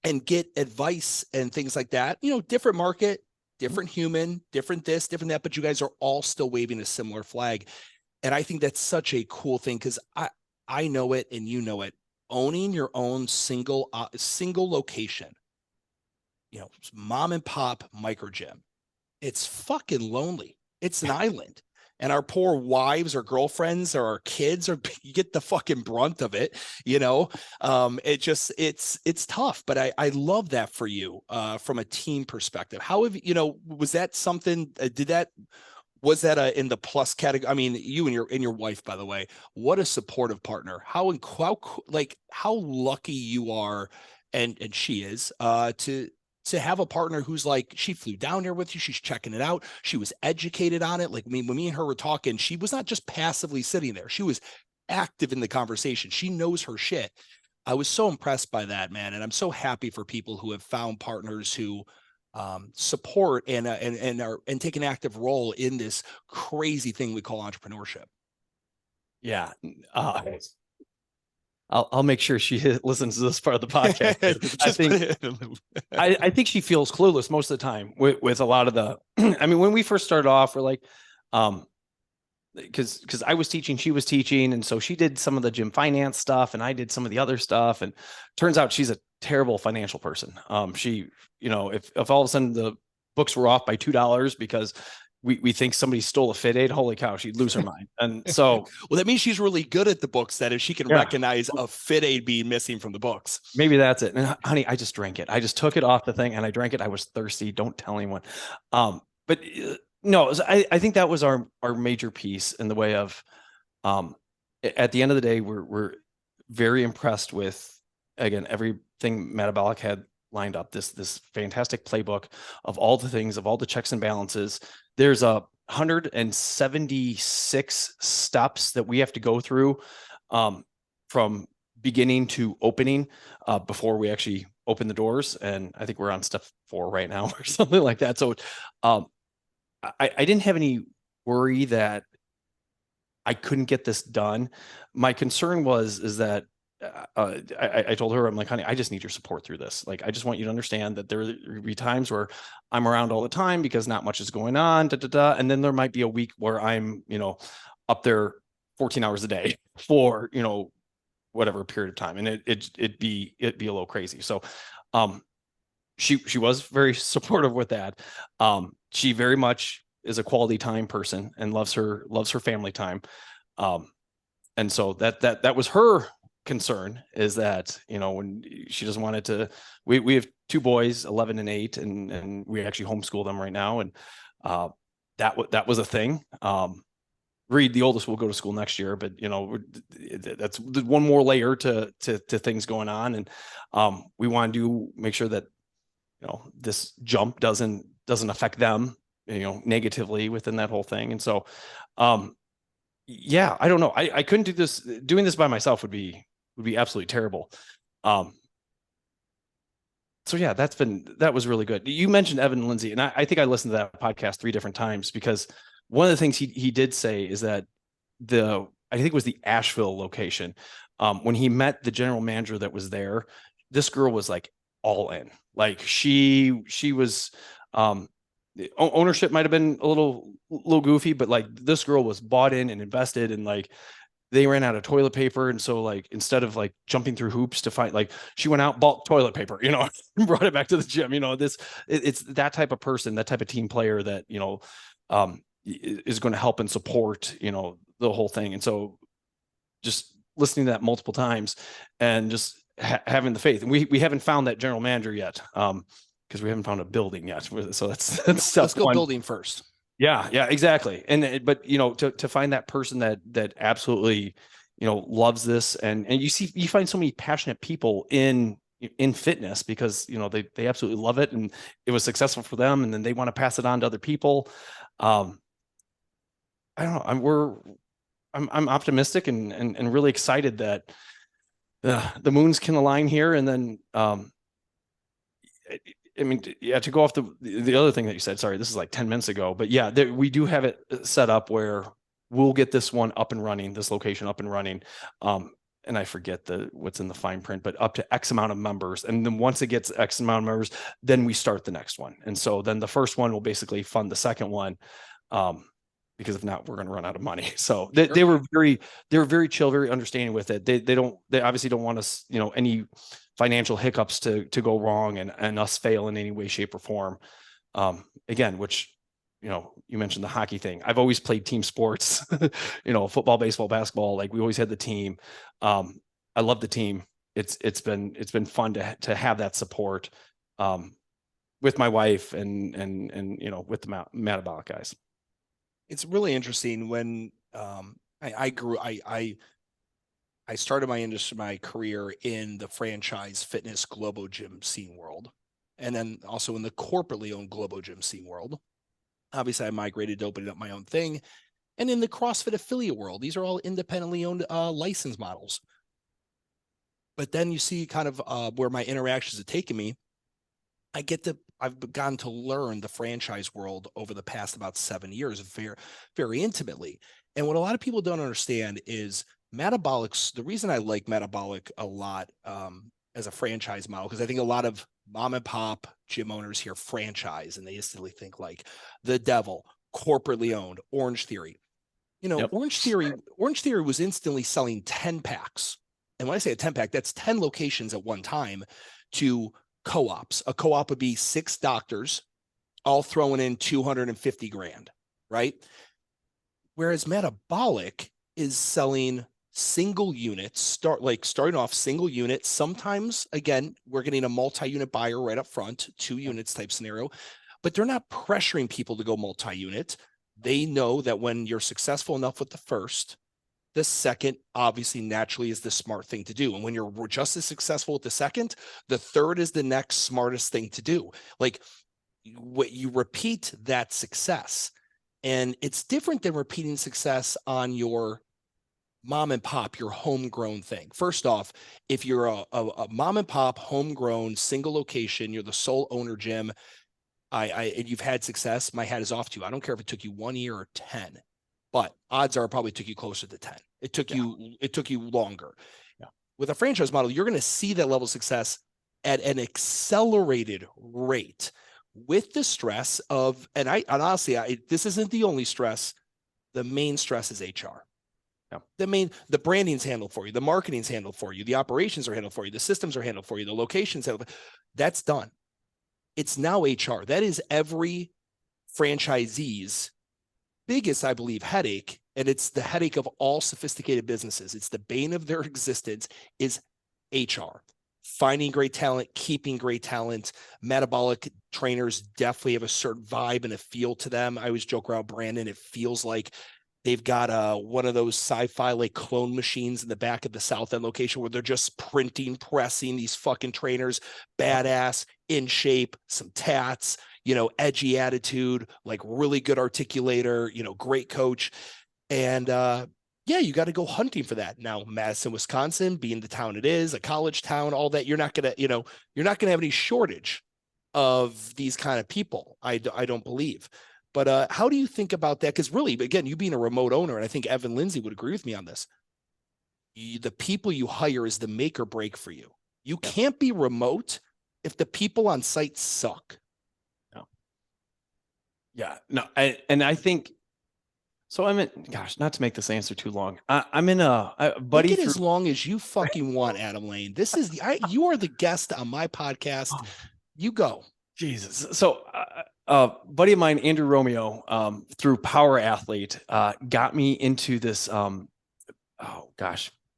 and get advice and things like that. You know, different market, different human, different this, different that, but you guys are all still waving a similar flag. And I think that's such a cool thing, because I know it and you know it. Owning your own single location, you know, mom and pop Microgym, it's fucking lonely. It's an island. And our poor wives or girlfriends or our kids you get the fucking brunt of it, you know. It's tough, but I love that for you from a team perspective. How have you know, was that something, was that in the plus category? I mean, you and your wife, by the way, what a supportive partner. How lucky you are, and she is, to have a partner who's like, she flew down here with you. She's checking it out. She was educated on it. Like when me and her were talking, she was not just passively sitting there. She was active in the conversation. She knows her shit. I was so impressed by that, man. And I'm so happy for people who have found partners who support and take an active role in this crazy thing we call entrepreneurship. Yeah. I'll make sure she listens to this part of the podcast. I think she feels clueless most of the time with a lot of the, I mean, when we first started off, we're like, because I was teaching, she was teaching. And so she did some of the gym finance stuff and I did some of the other stuff. And turns out she's a terrible financial person. She, you know, if all of a sudden books were off by $2 because we think somebody stole a Fit Aid. Holy cow, she'd lose her mind. And so, well, that means she's really good at the books. That if she can recognize a Fit Aid being missing from the books, maybe that's it. And honey, I just drank it. I just took it off the thing and I drank it. I was thirsty. Don't tell anyone. But no, I think that was our major piece in the way of, at the end of the day, we're very impressed with, again, everything MADabolic had lined up, this fantastic playbook of all the things, of all the checks and balances. There's 176 steps that we have to go through from beginning to opening before we actually open the doors. And I think we're on step 4 right now or something like that. So I didn't have any worry that I couldn't get this done. My concern is that I told her, I'm like, honey, I just need your support through this. Like, I just want you to understand that there will be times where I'm around all the time because not much is going on, and then there might be a week where I'm, up there 14 hours a day for, whatever period of time. And it'd be a little crazy. So, she was very supportive with that. She very much is a quality time person and loves her family time. And so that was her concern, is that, when she doesn't want it to, we have 2 boys, 11 and 8, and we actually homeschool them right now. And that was a thing. Reed, the oldest, will go to school next year, but that's one more layer to things going on. And we want to make sure that, this jump doesn't affect them, negatively within that whole thing. And so, yeah, I don't know. I couldn't do this. Doing this by myself would be absolutely terrible. So yeah, that was really good. You mentioned Evan Lindsay, and I think I listened to that podcast 3 different times, because one of the things he did say is that I think it was the Asheville location. When he met the general manager that was there, this girl was like all in. Like she was, ownership might have been a little goofy, but like this girl was bought in and invested, and like they ran out of toilet paper. And so like, instead of like jumping through hoops to find, like, she went out, bought toilet paper, and brought it back to the gym. It's that type of person, that type of team player that, is going to help and support, the whole thing. And so just listening to that multiple times and just having the faith, and we haven't found that general manager yet. Because we haven't found a building yet. So that's let's go building first. Yeah, exactly. But to find that person that absolutely, loves this, and you find so many passionate people in fitness, because they absolutely love it, and it was successful for them, and then they want to pass it on to other people. I don't know. I'm optimistic and really excited that the moons can align here, and then to go off the other thing that you said, sorry, this is like 10 minutes ago, but yeah, we do have it set up where we'll get this one up and running, this location up and running. And I forget what's in the fine print, but up to X amount of members. And then once it gets X amount of members, then we start the next one. And so then the first one will basically fund the second one. Because if not, we're going to run out of money. So they were very chill, very understanding with it. They obviously don't want us, any financial hiccups to go wrong and us fail in any way, shape, or form. Again, which, you mentioned the hockey thing. I've always played team sports, football, baseball, basketball. Like, we always had the team. I love the team. It's been fun to have that support with my wife and with the MADabolic guys. It's really interesting when I started my career in the franchise fitness Globo Gym scene world, and then also in the corporately owned Globo Gym scene world. Obviously, I migrated to opening up my own thing, and in the CrossFit affiliate world, these are all independently owned license models. But then you see kind of where my interactions have taken me. I've begun to learn the franchise world over the past about 7 years, very, very intimately. And what a lot of people don't understand is MADabolic's, the reason I like MADabolic a lot as a franchise model, because I think a lot of mom and pop gym owners hear franchise and they instantly think like the devil, corporately owned, Orange Theory. Yep. Orange Theory was instantly selling 10 packs. And when I say a 10 pack, that's 10 locations at one time to co-ops. A co-op would be 6 doctors all throwing in 250 grand, right? Whereas MADabolic is selling single units, starting off single unit. Sometimes, again, we're getting a multi-unit buyer right up front, 2 units type scenario, but they're not pressuring people to go multi-unit. They know that when you're successful enough with the first, the second obviously naturally is the smart thing to do. And when you're just as successful with the second, the third is the next smartest thing to do. Like, what you repeat that success. And it's different than repeating success on your mom and pop, your homegrown thing. First off, if you're a mom and pop, homegrown, single location, you're the sole owner gym, and you've had success, my hat is off to you. I don't care if it took you 1 year or 10, but odds are it probably took you closer to 10. It took you longer. Yeah. With a franchise model, you're going to see that level of success at an accelerated rate with the stress of, and honestly, this isn't the only stress. The main stress is HR. Yeah. The branding's handled for you. The marketing's handled for you. The operations are handled for you. The systems are handled for you. The locations handled. That's done. It's now HR. That is every franchisee's biggest, I believe, headache. And it's the headache of all sophisticated businesses. It's the bane of their existence is HR. Finding great talent, keeping great talent. MADabolic trainers definitely have a certain vibe and a feel to them. I always joke around Brandon. It feels like they've got one of those sci-fi like clone machines in the back of the South End location where they're just pressing these fucking trainers, badass, in shape, some tats, edgy attitude, like really good articulator, great coach. And you got to go hunting for that. Now, Madison, Wisconsin, being the town it is, a college town, all that, you're not going to have any shortage of these kind of people. I don't believe. But how do you think about that? Because really, again, you being a remote owner, and I think Evan Lindsay would agree with me on this, the people you hire is the make or break for you. You can't be remote if the people on site suck. No. Yeah, no. I think, so I'm in, gosh, not to make this answer too long. I'm in a buddy. Make it as long as you fucking want, Adam Lane. This is you are the guest on my podcast. Oh. You go. Jesus. So buddy of mine, Andrew Romeo, through Power Athlete, got me into this,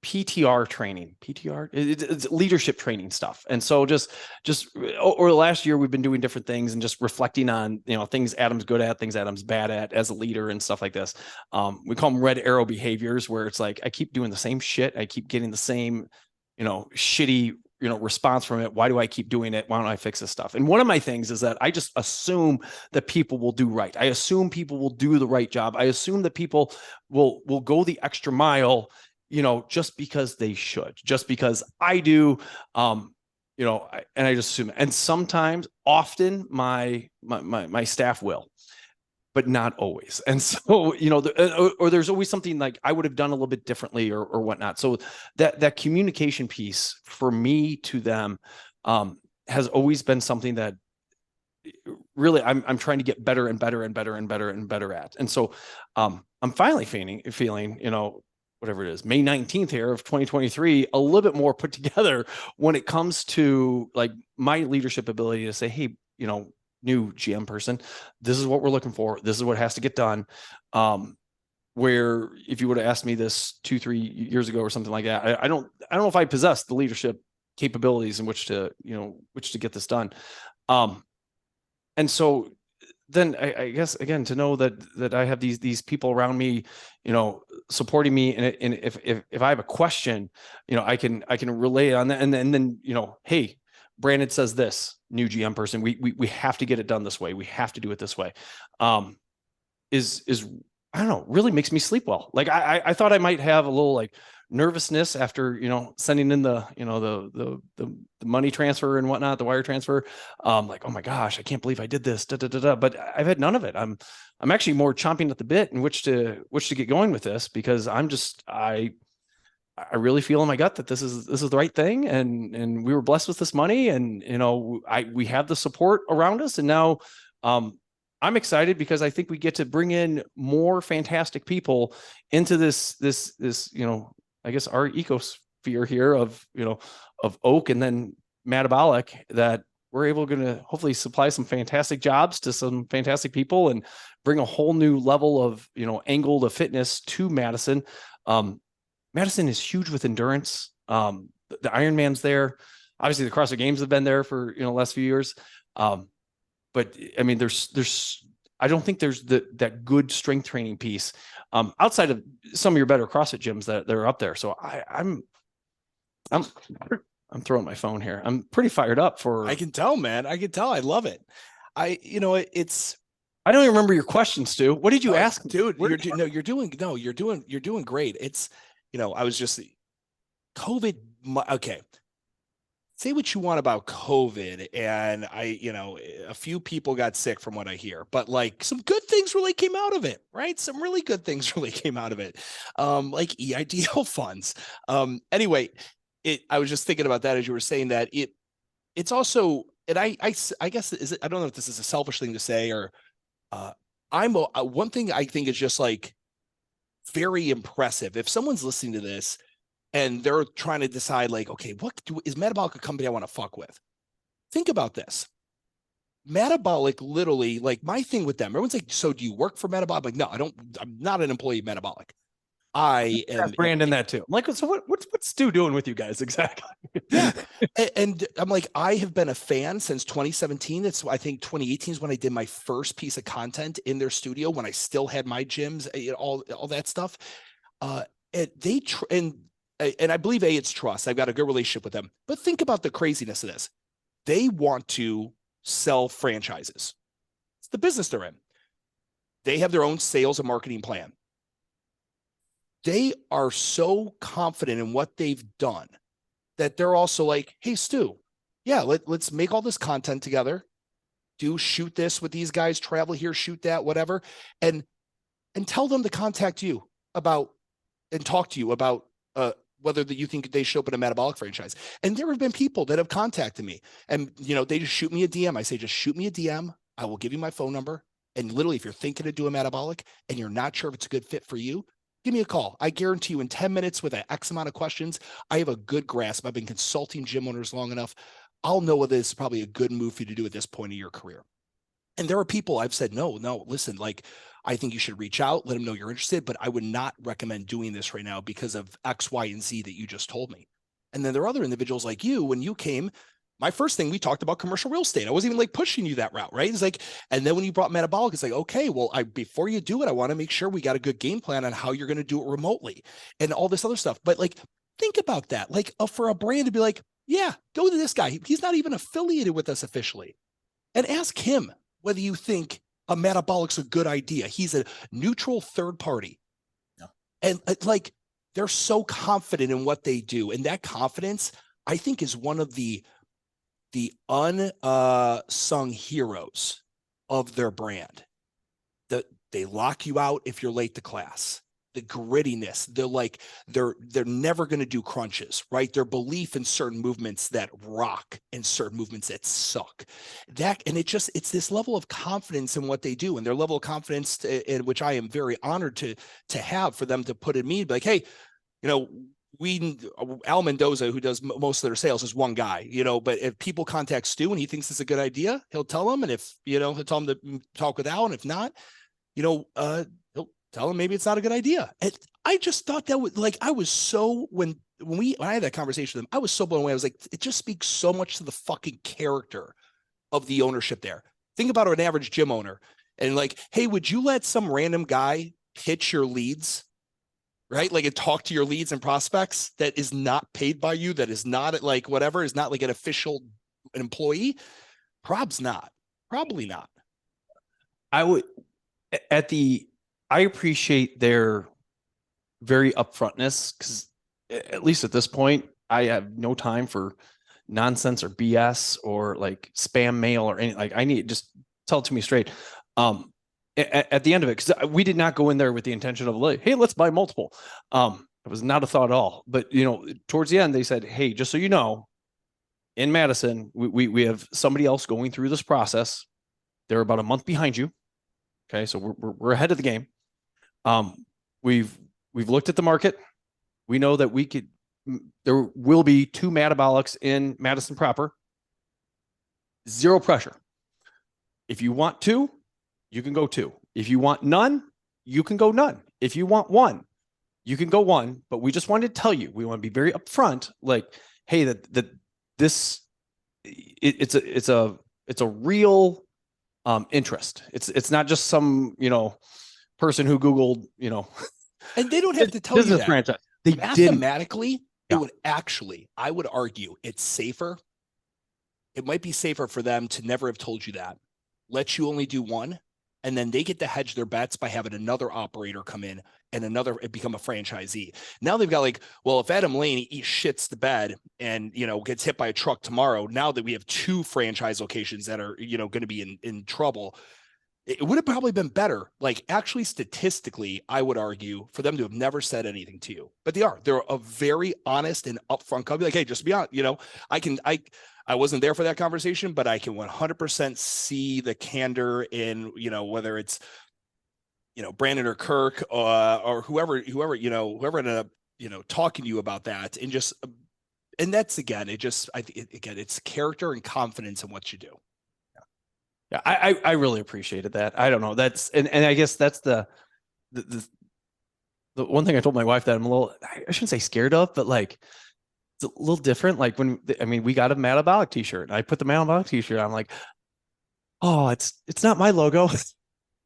PTR training. It's leadership training stuff. And so just over the last year, we've been doing different things and just reflecting on, things Adam's good at, things Adam's bad at as a leader and stuff like this. We call them red arrow behaviors, where it's like, I keep doing the same shit. I keep getting the same, shitty, response from it. Why do I keep doing it? Why don't I fix this stuff? And one of my things is that I just assume that people will do right. I assume people will do the right job. I assume that people will go the extra mile, just because they should, just because I do, and I just assume it. And sometimes, often my staff will, but not always. And so, or there's always something like I would have done a little bit differently or whatnot. So that communication piece for me to them has always been something that really I'm trying to get better and better and better and better and better at. And so I'm finally feeling, whatever it is, May 19th here of 2023, a little bit more put together when it comes to like my leadership ability to say, hey, new GM person, this is what we're looking for. This is what has to get done. Where if you would have asked me this 2-3 years ago or something like that, I don't know if I possess the leadership capabilities in which to get this done. And so then I guess, again, to know that I have these people around me, supporting me. And if I have a question, I can relay on that. And then, hey, Brandon says this, new GM person, we have to get it done this way. We have to do it this way. Is I don't know, really makes me sleep well. Like I thought I might have a little like nervousness after, sending in the money transfer and whatnot, the wire transfer. Like, oh my gosh, I can't believe I did this. But I've had none of it. I'm actually more chomping at the bit in which to get going with this, because I really feel in my gut that this is the right thing. And we were blessed with this money, and, we have the support around us. And now, I'm excited because I think we get to bring in more fantastic people into this, I guess our ecosphere here of Oak and then MADabolic, that we're able to hopefully supply some fantastic jobs to some fantastic people and bring a whole new level of, angle to fitness to Madison. Madison is huge with endurance. The Ironman's there. Obviously the CrossFit Games have been there for, the last few years. But I mean, I don't think there's that good strength training piece outside of some of your better CrossFit gyms that are up there. So I'm throwing my phone here. I'm pretty fired up for. I can tell, man. I can tell. I love it. It's. I don't even remember your question, Stu. What did you ask, dude? You're doing great. It's, I was just COVID. Okay. Say what you want about COVID, and a few people got sick from what I hear, but like some good things really came out of it, right? Some really good things really came out of it, like EIDL funds. Anyway, I was just thinking about that as you were saying that it's also, and I guess I don't know if this is a selfish thing to say or one thing I think is just like very impressive. If someone's listening to this and they're trying to decide like, okay, is MADabolic a company I want to fuck with? Think about this. MADabolic, literally, like my thing with them, everyone's like, so do you work for MADabolic? I'm like, no, I don't. I'm not an employee of MADabolic. I am Brandon that too. I'm like, so what's Stu doing with you guys exactly? Yeah. And I'm like, I have been a fan since 2017. I think 2018 is when I did my first piece of content in their studio when I still had my gyms, all that stuff. And I believe it's trust. I've got a good relationship with them. But think about the craziness of this. They want to sell franchises. It's the business they're in. They have their own sales and marketing plan. They are so confident in what they've done that they're also like, hey, Stu, yeah, let's make all this content together. Shoot this with these guys, travel here, shoot that, whatever. And tell them to contact you about and talk to you about whether that you think they should open a MADabolic franchise. And there have been people that have contacted me and, they just shoot me a DM. I say, just shoot me a DM. I will give you my phone number. And literally, if you're thinking of doing MADabolic and you're not sure if it's a good fit for you, give me a call. I guarantee you in 10 minutes with an X amount of questions, I have a good grasp. I've been consulting gym owners long enough. I'll know whether this is probably a good move for you to do at this point of your career. And there are people I've said, no, listen, like, I think you should reach out, let them know you're interested, but I would not recommend doing this right now because of X, Y, and Z that you just told me. And then there are other individuals like you, when you came, my first thing, we talked about commercial real estate. I wasn't even like pushing you that route, right? It's like, and then when you brought MADabolic, it's like, okay, well, before you do it, I want to make sure we got a good game plan on how you're going to do it remotely and all this other stuff. But like, think about that. Like for a brand to be like, yeah, go to this guy. He's not even affiliated with us officially. And ask him whether you think a MADabolic's a good idea. He's a neutral third party. Yeah. And like, they're so confident in what they do. And that confidence, I think, is one of the unsung heroes of their brand. That they lock you out if you're late to class. The grittiness, they're never going to do crunches, right? Their belief in certain movements that rock and certain movements that suck. It's this level of confidence in what they do, and their level of confidence in which I am very honored to have for them to put in me, like, hey, Al Mendoza, who does most of their sales, is one guy, but if people contact Stu and he thinks it's a good idea, he'll tell them. And if, he'll tell them to talk with Al. And if not, he'll tell them maybe it's not a good idea. And I just thought that was like, I was so, when I had that conversation with him, I was so blown away. I was like, it just speaks so much to the fucking character of the ownership there. Think about an average gym owner and like, hey, would you let some random guy pitch your leads? Right? Like, and talk to your leads and prospects that is not paid by you, that is not like whatever, is not like an official employee. Probably not. I appreciate their very upfrontness, because at least at this point, I have no time for nonsense or BS or like spam mail or anything. Like, I need, just tell it to me straight. At the end of it, because we did not go in there with the intention of like, hey, let's buy multiple. It was not a thought at all. But towards the end, they said, hey, just so you know, in Madison, we have somebody else going through this process. They're about a month behind you. Okay, so we're ahead of the game. We've looked at the market. We know that there will be 2 MADabolics in Madison proper. Zero pressure. If you want two, you can go two. If you want none, you can go none. If you want one, you can go one. But we just wanted to tell you, we want to be very upfront, like, hey, it's a real interest. It's not just some, person who Googled, And they don't have to tell you business that. franchise. They didn't. Mathematically, it would actually, I would argue, it's safer. It might be safer for them to never have told you that. Let you only do one, and then they get to hedge their bets by having another operator come in and become a franchisee. Now they've got like, well, if Adam Lane shits the bed and, gets hit by a truck tomorrow, now that we have two franchise locations that are, going to be in trouble, it would have probably been better. Like, actually, statistically, I would argue for them to have never said anything to you, but they're a very honest and upfront company. Like, hey, just be honest, I wasn't there for that conversation, but I can 100% see the candor in, whether it's, Brandon or Kirk, or whoever ended up, talking to you about that. And that's, again, it's character and confidence in what you do. Yeah, I really appreciated that. I don't know. That's, and I guess that's the one thing I told my wife that I'm I shouldn't say scared of, but like, it's a little different. Like we got a MADabolic t-shirt, and I put the MADabolic t-shirt on. I'm like, oh, it's not my logo.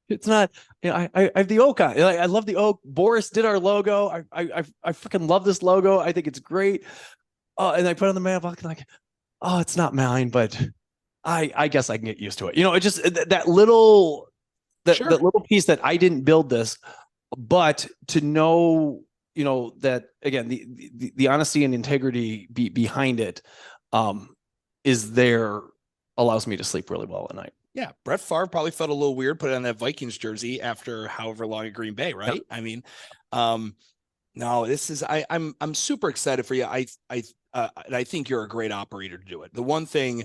It's not, I have the oak on. I love the oak. Boris did our logo. I freaking love this logo. I think it's great. And I put on the MADabolic, and like, oh, it's not mine, but I guess I can get used to it. It just, that little piece that I didn't build this, but to know, that again, the honesty and integrity behind it, allows me to sleep really well at night. Yeah. Brett Favre probably felt a little weird putting on that Vikings jersey after however long at Green Bay. Right. Yep. I mean, no, this is, I'm super excited for you. And I think you're a great operator to do it. The one thing,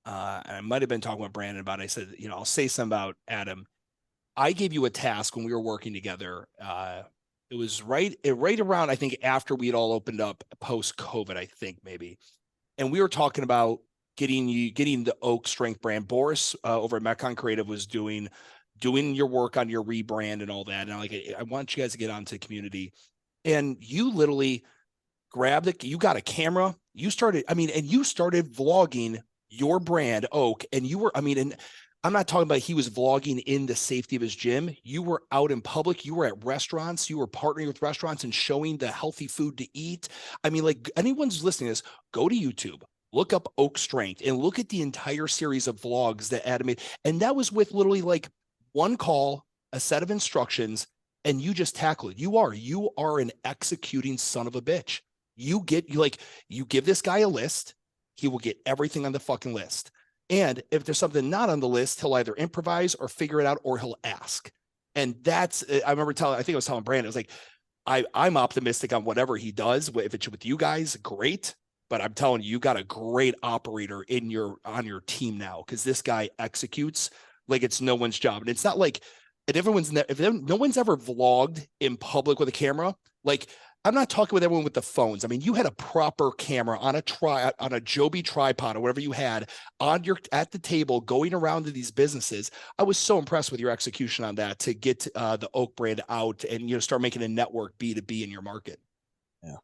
and I might've been talking with Brandon about, I said, I'll say something about Adam. I gave you a task when we were working together. It was right around, I think, after we had all opened up post COVID, I think maybe. And we were talking about getting the Oak Strength brand. Boris over at Metcon Creative was doing your work on your rebrand and all that. And I want you guys to get onto the community. And you literally you got a camera. You started vlogging your brand Oak. And and I'm not talking about he was vlogging in the safety of his gym. You were out in public. You were at restaurants. You were partnering with restaurants and showing the healthy food to eat. I mean, like, anyone's listening to this, go to YouTube, look up Oak Strength, and look at the entire series of vlogs that Adam made. And that was with literally like one call, a set of instructions, and you just tackle it. You are an executing son of a bitch. You give this guy a list, he will get everything on the fucking list. And if there's something not on the list, he'll either improvise or figure it out, or he'll ask. And that's, I remember I think I was telling Brandon, I was like, I'm optimistic on whatever he does. If it's with you guys, great. But I'm telling you, you got a great operator on your team now, because this guy executes like it's no one's job. And it's not like, and no one's ever vlogged in public with a camera. Like, I'm not talking with everyone with the phones. I mean, you had a proper camera on a Joby tripod or whatever you had at the table going around to these businesses. I was so impressed with your execution on that to get the Oak brand out and start making a network B2B in your market. Yeah.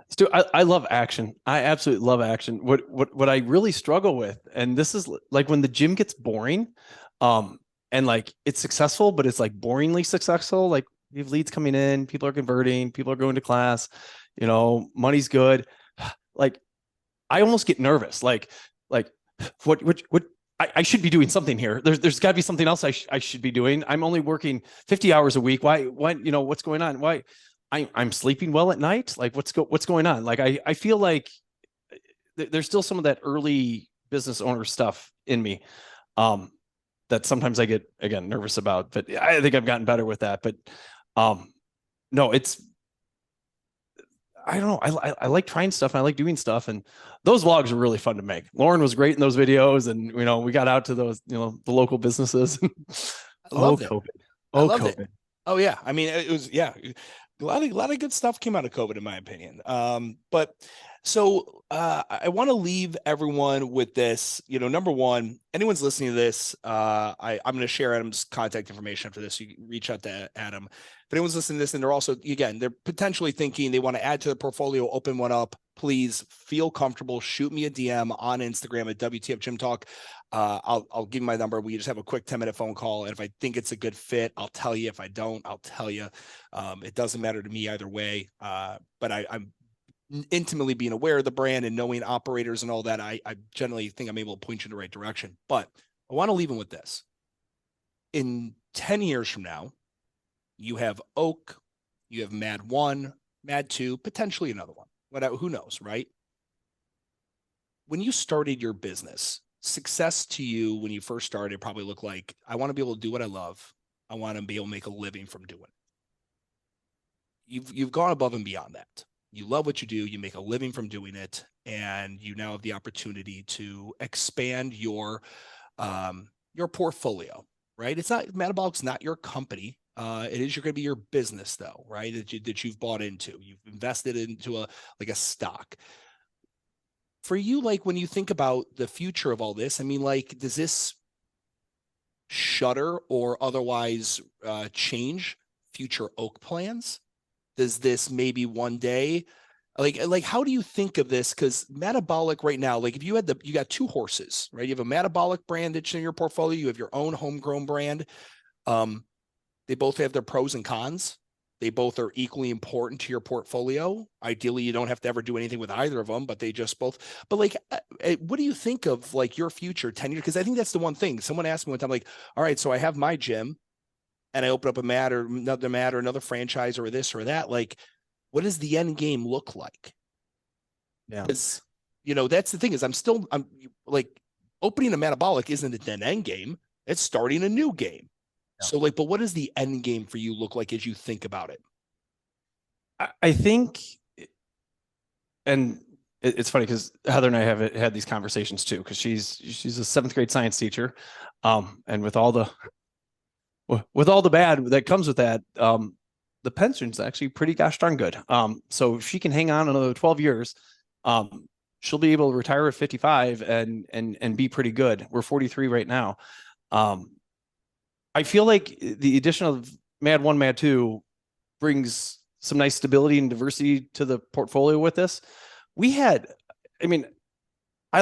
Stu, I love action. I absolutely love action. What I really struggle with, and this is like when the gym gets boring, and like it's successful, but it's like boringly successful. Like, we have leads coming in, people are converting, people are going to class, money's good. Like, I almost get nervous. Like what I should be doing something here. There's got to be something else I should be doing. I'm only working 50 hours a week. Why, what's going on? Why I'm sleeping well at night? Like, what's going on? Like, I feel like there's still some of that early business owner stuff in me. That sometimes I get, again, nervous about, but I think I've gotten better with that. But no, I don't know. I like trying stuff, and I like doing stuff, and those vlogs are really fun to make. Lauren was great in those videos, and we got out to those, the local businesses. I loved it. COVID. Oh yeah. I mean, it was, yeah. A lot of good stuff came out of COVID, in my opinion. But so I want to leave everyone with this. You know, number one, anyone's listening to this, I'm going to share Adam's contact information after this. You can reach out to Adam. If anyone's listening to this and they're also, again, they're potentially thinking they want to add to the portfolio, open one up, please feel comfortable. Shoot me a DM on Instagram at WTF Gym Talk. I'll give you my number. We just have a quick 10-minute phone call. And if I think it's a good fit, I'll tell you. If I don't, I'll tell you. It doesn't matter to me either way. But I'm intimately being aware of the brand and knowing operators and all that. I generally think I'm able to point you in the right direction. But I want to leave them with this. In 10 years from now, you have Oak, you have Mad 1, Mad 2, potentially another one. Whatever, who knows, right? When you started your business, success to you when you first started probably looked like, I want to be able to do what I love. I want to be able to make a living from doing it. You've gone above and beyond that. You love what you do. You make a living from doing it. And you now have the opportunity to expand your portfolio, right? It's not, MADabolic's not your company. It is going to be your business though, right? That you've bought into, you've invested into a stock. For you, like when you think about the future of all this, I mean, like, does this shutter or otherwise change future Oak plans? Does this maybe one day, like how do you think of this? Because MADabolic right now, like if you got two horses, right? You have a MADabolic brand that's in your portfolio. You have your own homegrown brand. They both have their pros and cons. They both are equally important to your portfolio. Ideally, you don't have to ever do anything with either of them, but they just both. But like, what do you think of like your future 10 years? Because I think that's the one thing. Someone asked me one time, like, all right, so I have my gym and I open up a Mad or another franchise or this or that. Like, what does the end game look like? Yeah. Because, you know, that's the thing is I'm like opening a MADabolic isn't an end game. It's starting a new game. Yeah. So like, but what does the end game for you look like as you think about it? I think, and it's funny because Heather and I have had these conversations too, because she's a 7th grade science teacher. And with all the bad that comes with that, the pension's actually pretty gosh darn good. So if she can hang on another 12 years, she'll be able to retire at 55 and be pretty good. We're 43 right now. I feel like the addition of Mad 1, Mad 2 brings some nice stability and diversity to the portfolio with this. I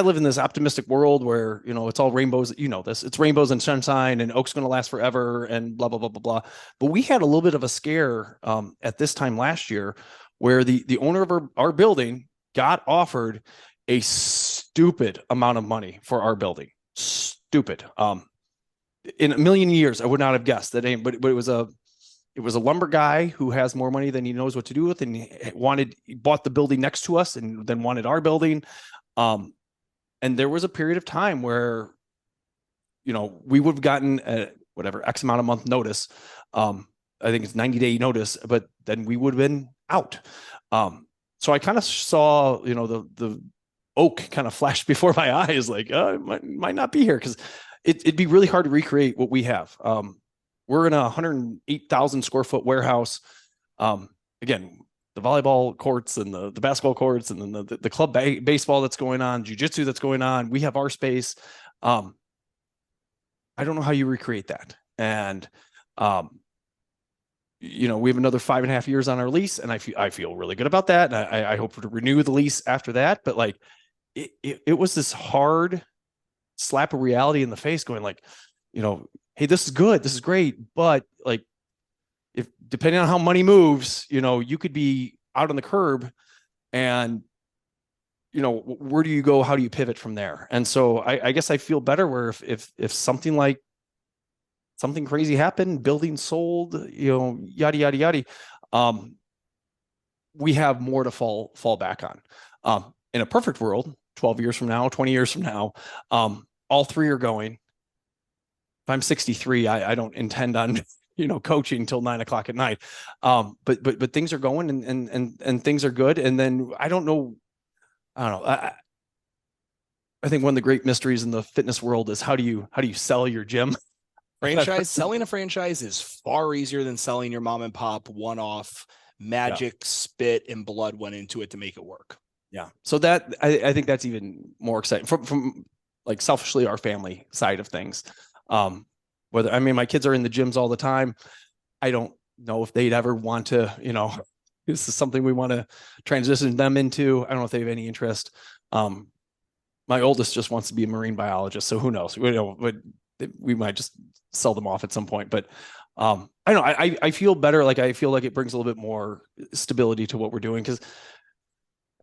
live in this optimistic world where, you know, it's all rainbows, you know this, it's rainbows and sunshine and Oak's going to last forever and blah, blah, blah, blah, blah. But we had a little bit of a scare at this time last year where the owner of our building got offered a stupid amount of money for our building. Stupid. In a million years, I would not have guessed that name, but it was a lumber guy who has more money than he knows what to do with, and he bought the building next to us and then wanted our building. And there was a period of time where, you know, we would have gotten whatever X amount of month notice. I think it's 90-day notice, but then we would have been out. So I kind of saw, you know, the Oak kind of flashed before my eyes, like, it might not be here because it'd be really hard to recreate what we have. We're in a 108,000 square foot warehouse. Again, the volleyball courts and the basketball courts and then the club baseball that's going on, jiu-jitsu that's going on. We have our space. I don't know how you recreate that. And, you know, we have another 5.5 years on our lease, and I feel really good about that. And I hope to renew the lease after that. But like, it was this hard slap of reality in the face going like, you know, hey, this is good. This is great. But like, if depending on how money moves, you know, you could be out on the curb and, you know, where do you go? How do you pivot from there? And so I guess I feel better where if something crazy happened, building sold, you know, yada, yada, yada, we have more to fall back on. In a perfect world, 12 years from now, 20 years from now, all three are going. If I'm 63, I don't intend on, you know, coaching until 9 o'clock at night. But things are going and things are good. And then I don't know. I think one of the great mysteries in the fitness world is how do you sell your gym? Selling a franchise is far easier than selling your mom and pop one-off magic, spit, and blood went into it to make it work. Yeah. So that I think that's even more exciting from like selfishly our family side of things. My kids are in the gyms all the time. I don't know if they'd ever want to, this is something we want to transition them into. I don't know if they have any interest. My oldest just wants to be a marine biologist. So who knows? We might just sell them off at some point, but I don't know. I feel better. Like I feel like it brings a little bit more stability to what we're doing. Cause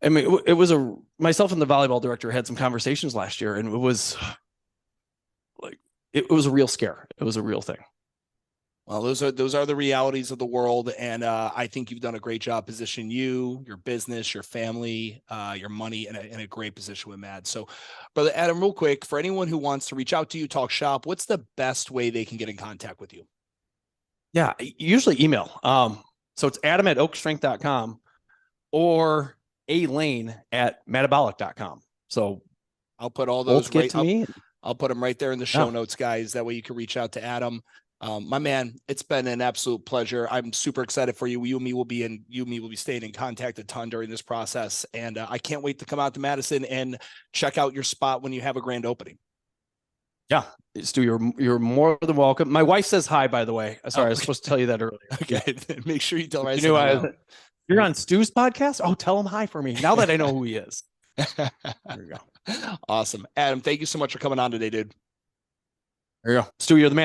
I mean, it was myself and the volleyball director had some conversations last year, and it was like, it was a real scare. It was a real thing. Well, those are the realities of the world. And I think you've done a great job positioning your business, your family, your money in a great position with MAD. So, Brother Adam, real quick, for anyone who wants to reach out to you, talk shop, what's the best way they can get in contact with you? Yeah, usually email. So it's adam@oakstrength.com or alane@madabolic.com. So I'll put all those both get to me. I'll put them right there in the show notes, guys. That way you can reach out to Adam. My man, it's been an absolute pleasure. I'm super excited for you. You and me will be staying in contact a ton during this process. And I can't wait to come out to Madison and check out your spot when you have a grand opening. Yeah, Stu, you're more than welcome. My wife says hi, by the way. Sorry, I was supposed to tell you that earlier. Okay, make sure you tell her. You're on Stu's podcast? Oh, tell him hi for me. Now that I know who he is. There you go. Awesome. Adam, thank you so much for coming on today, dude. There you go. Stu, you're the man.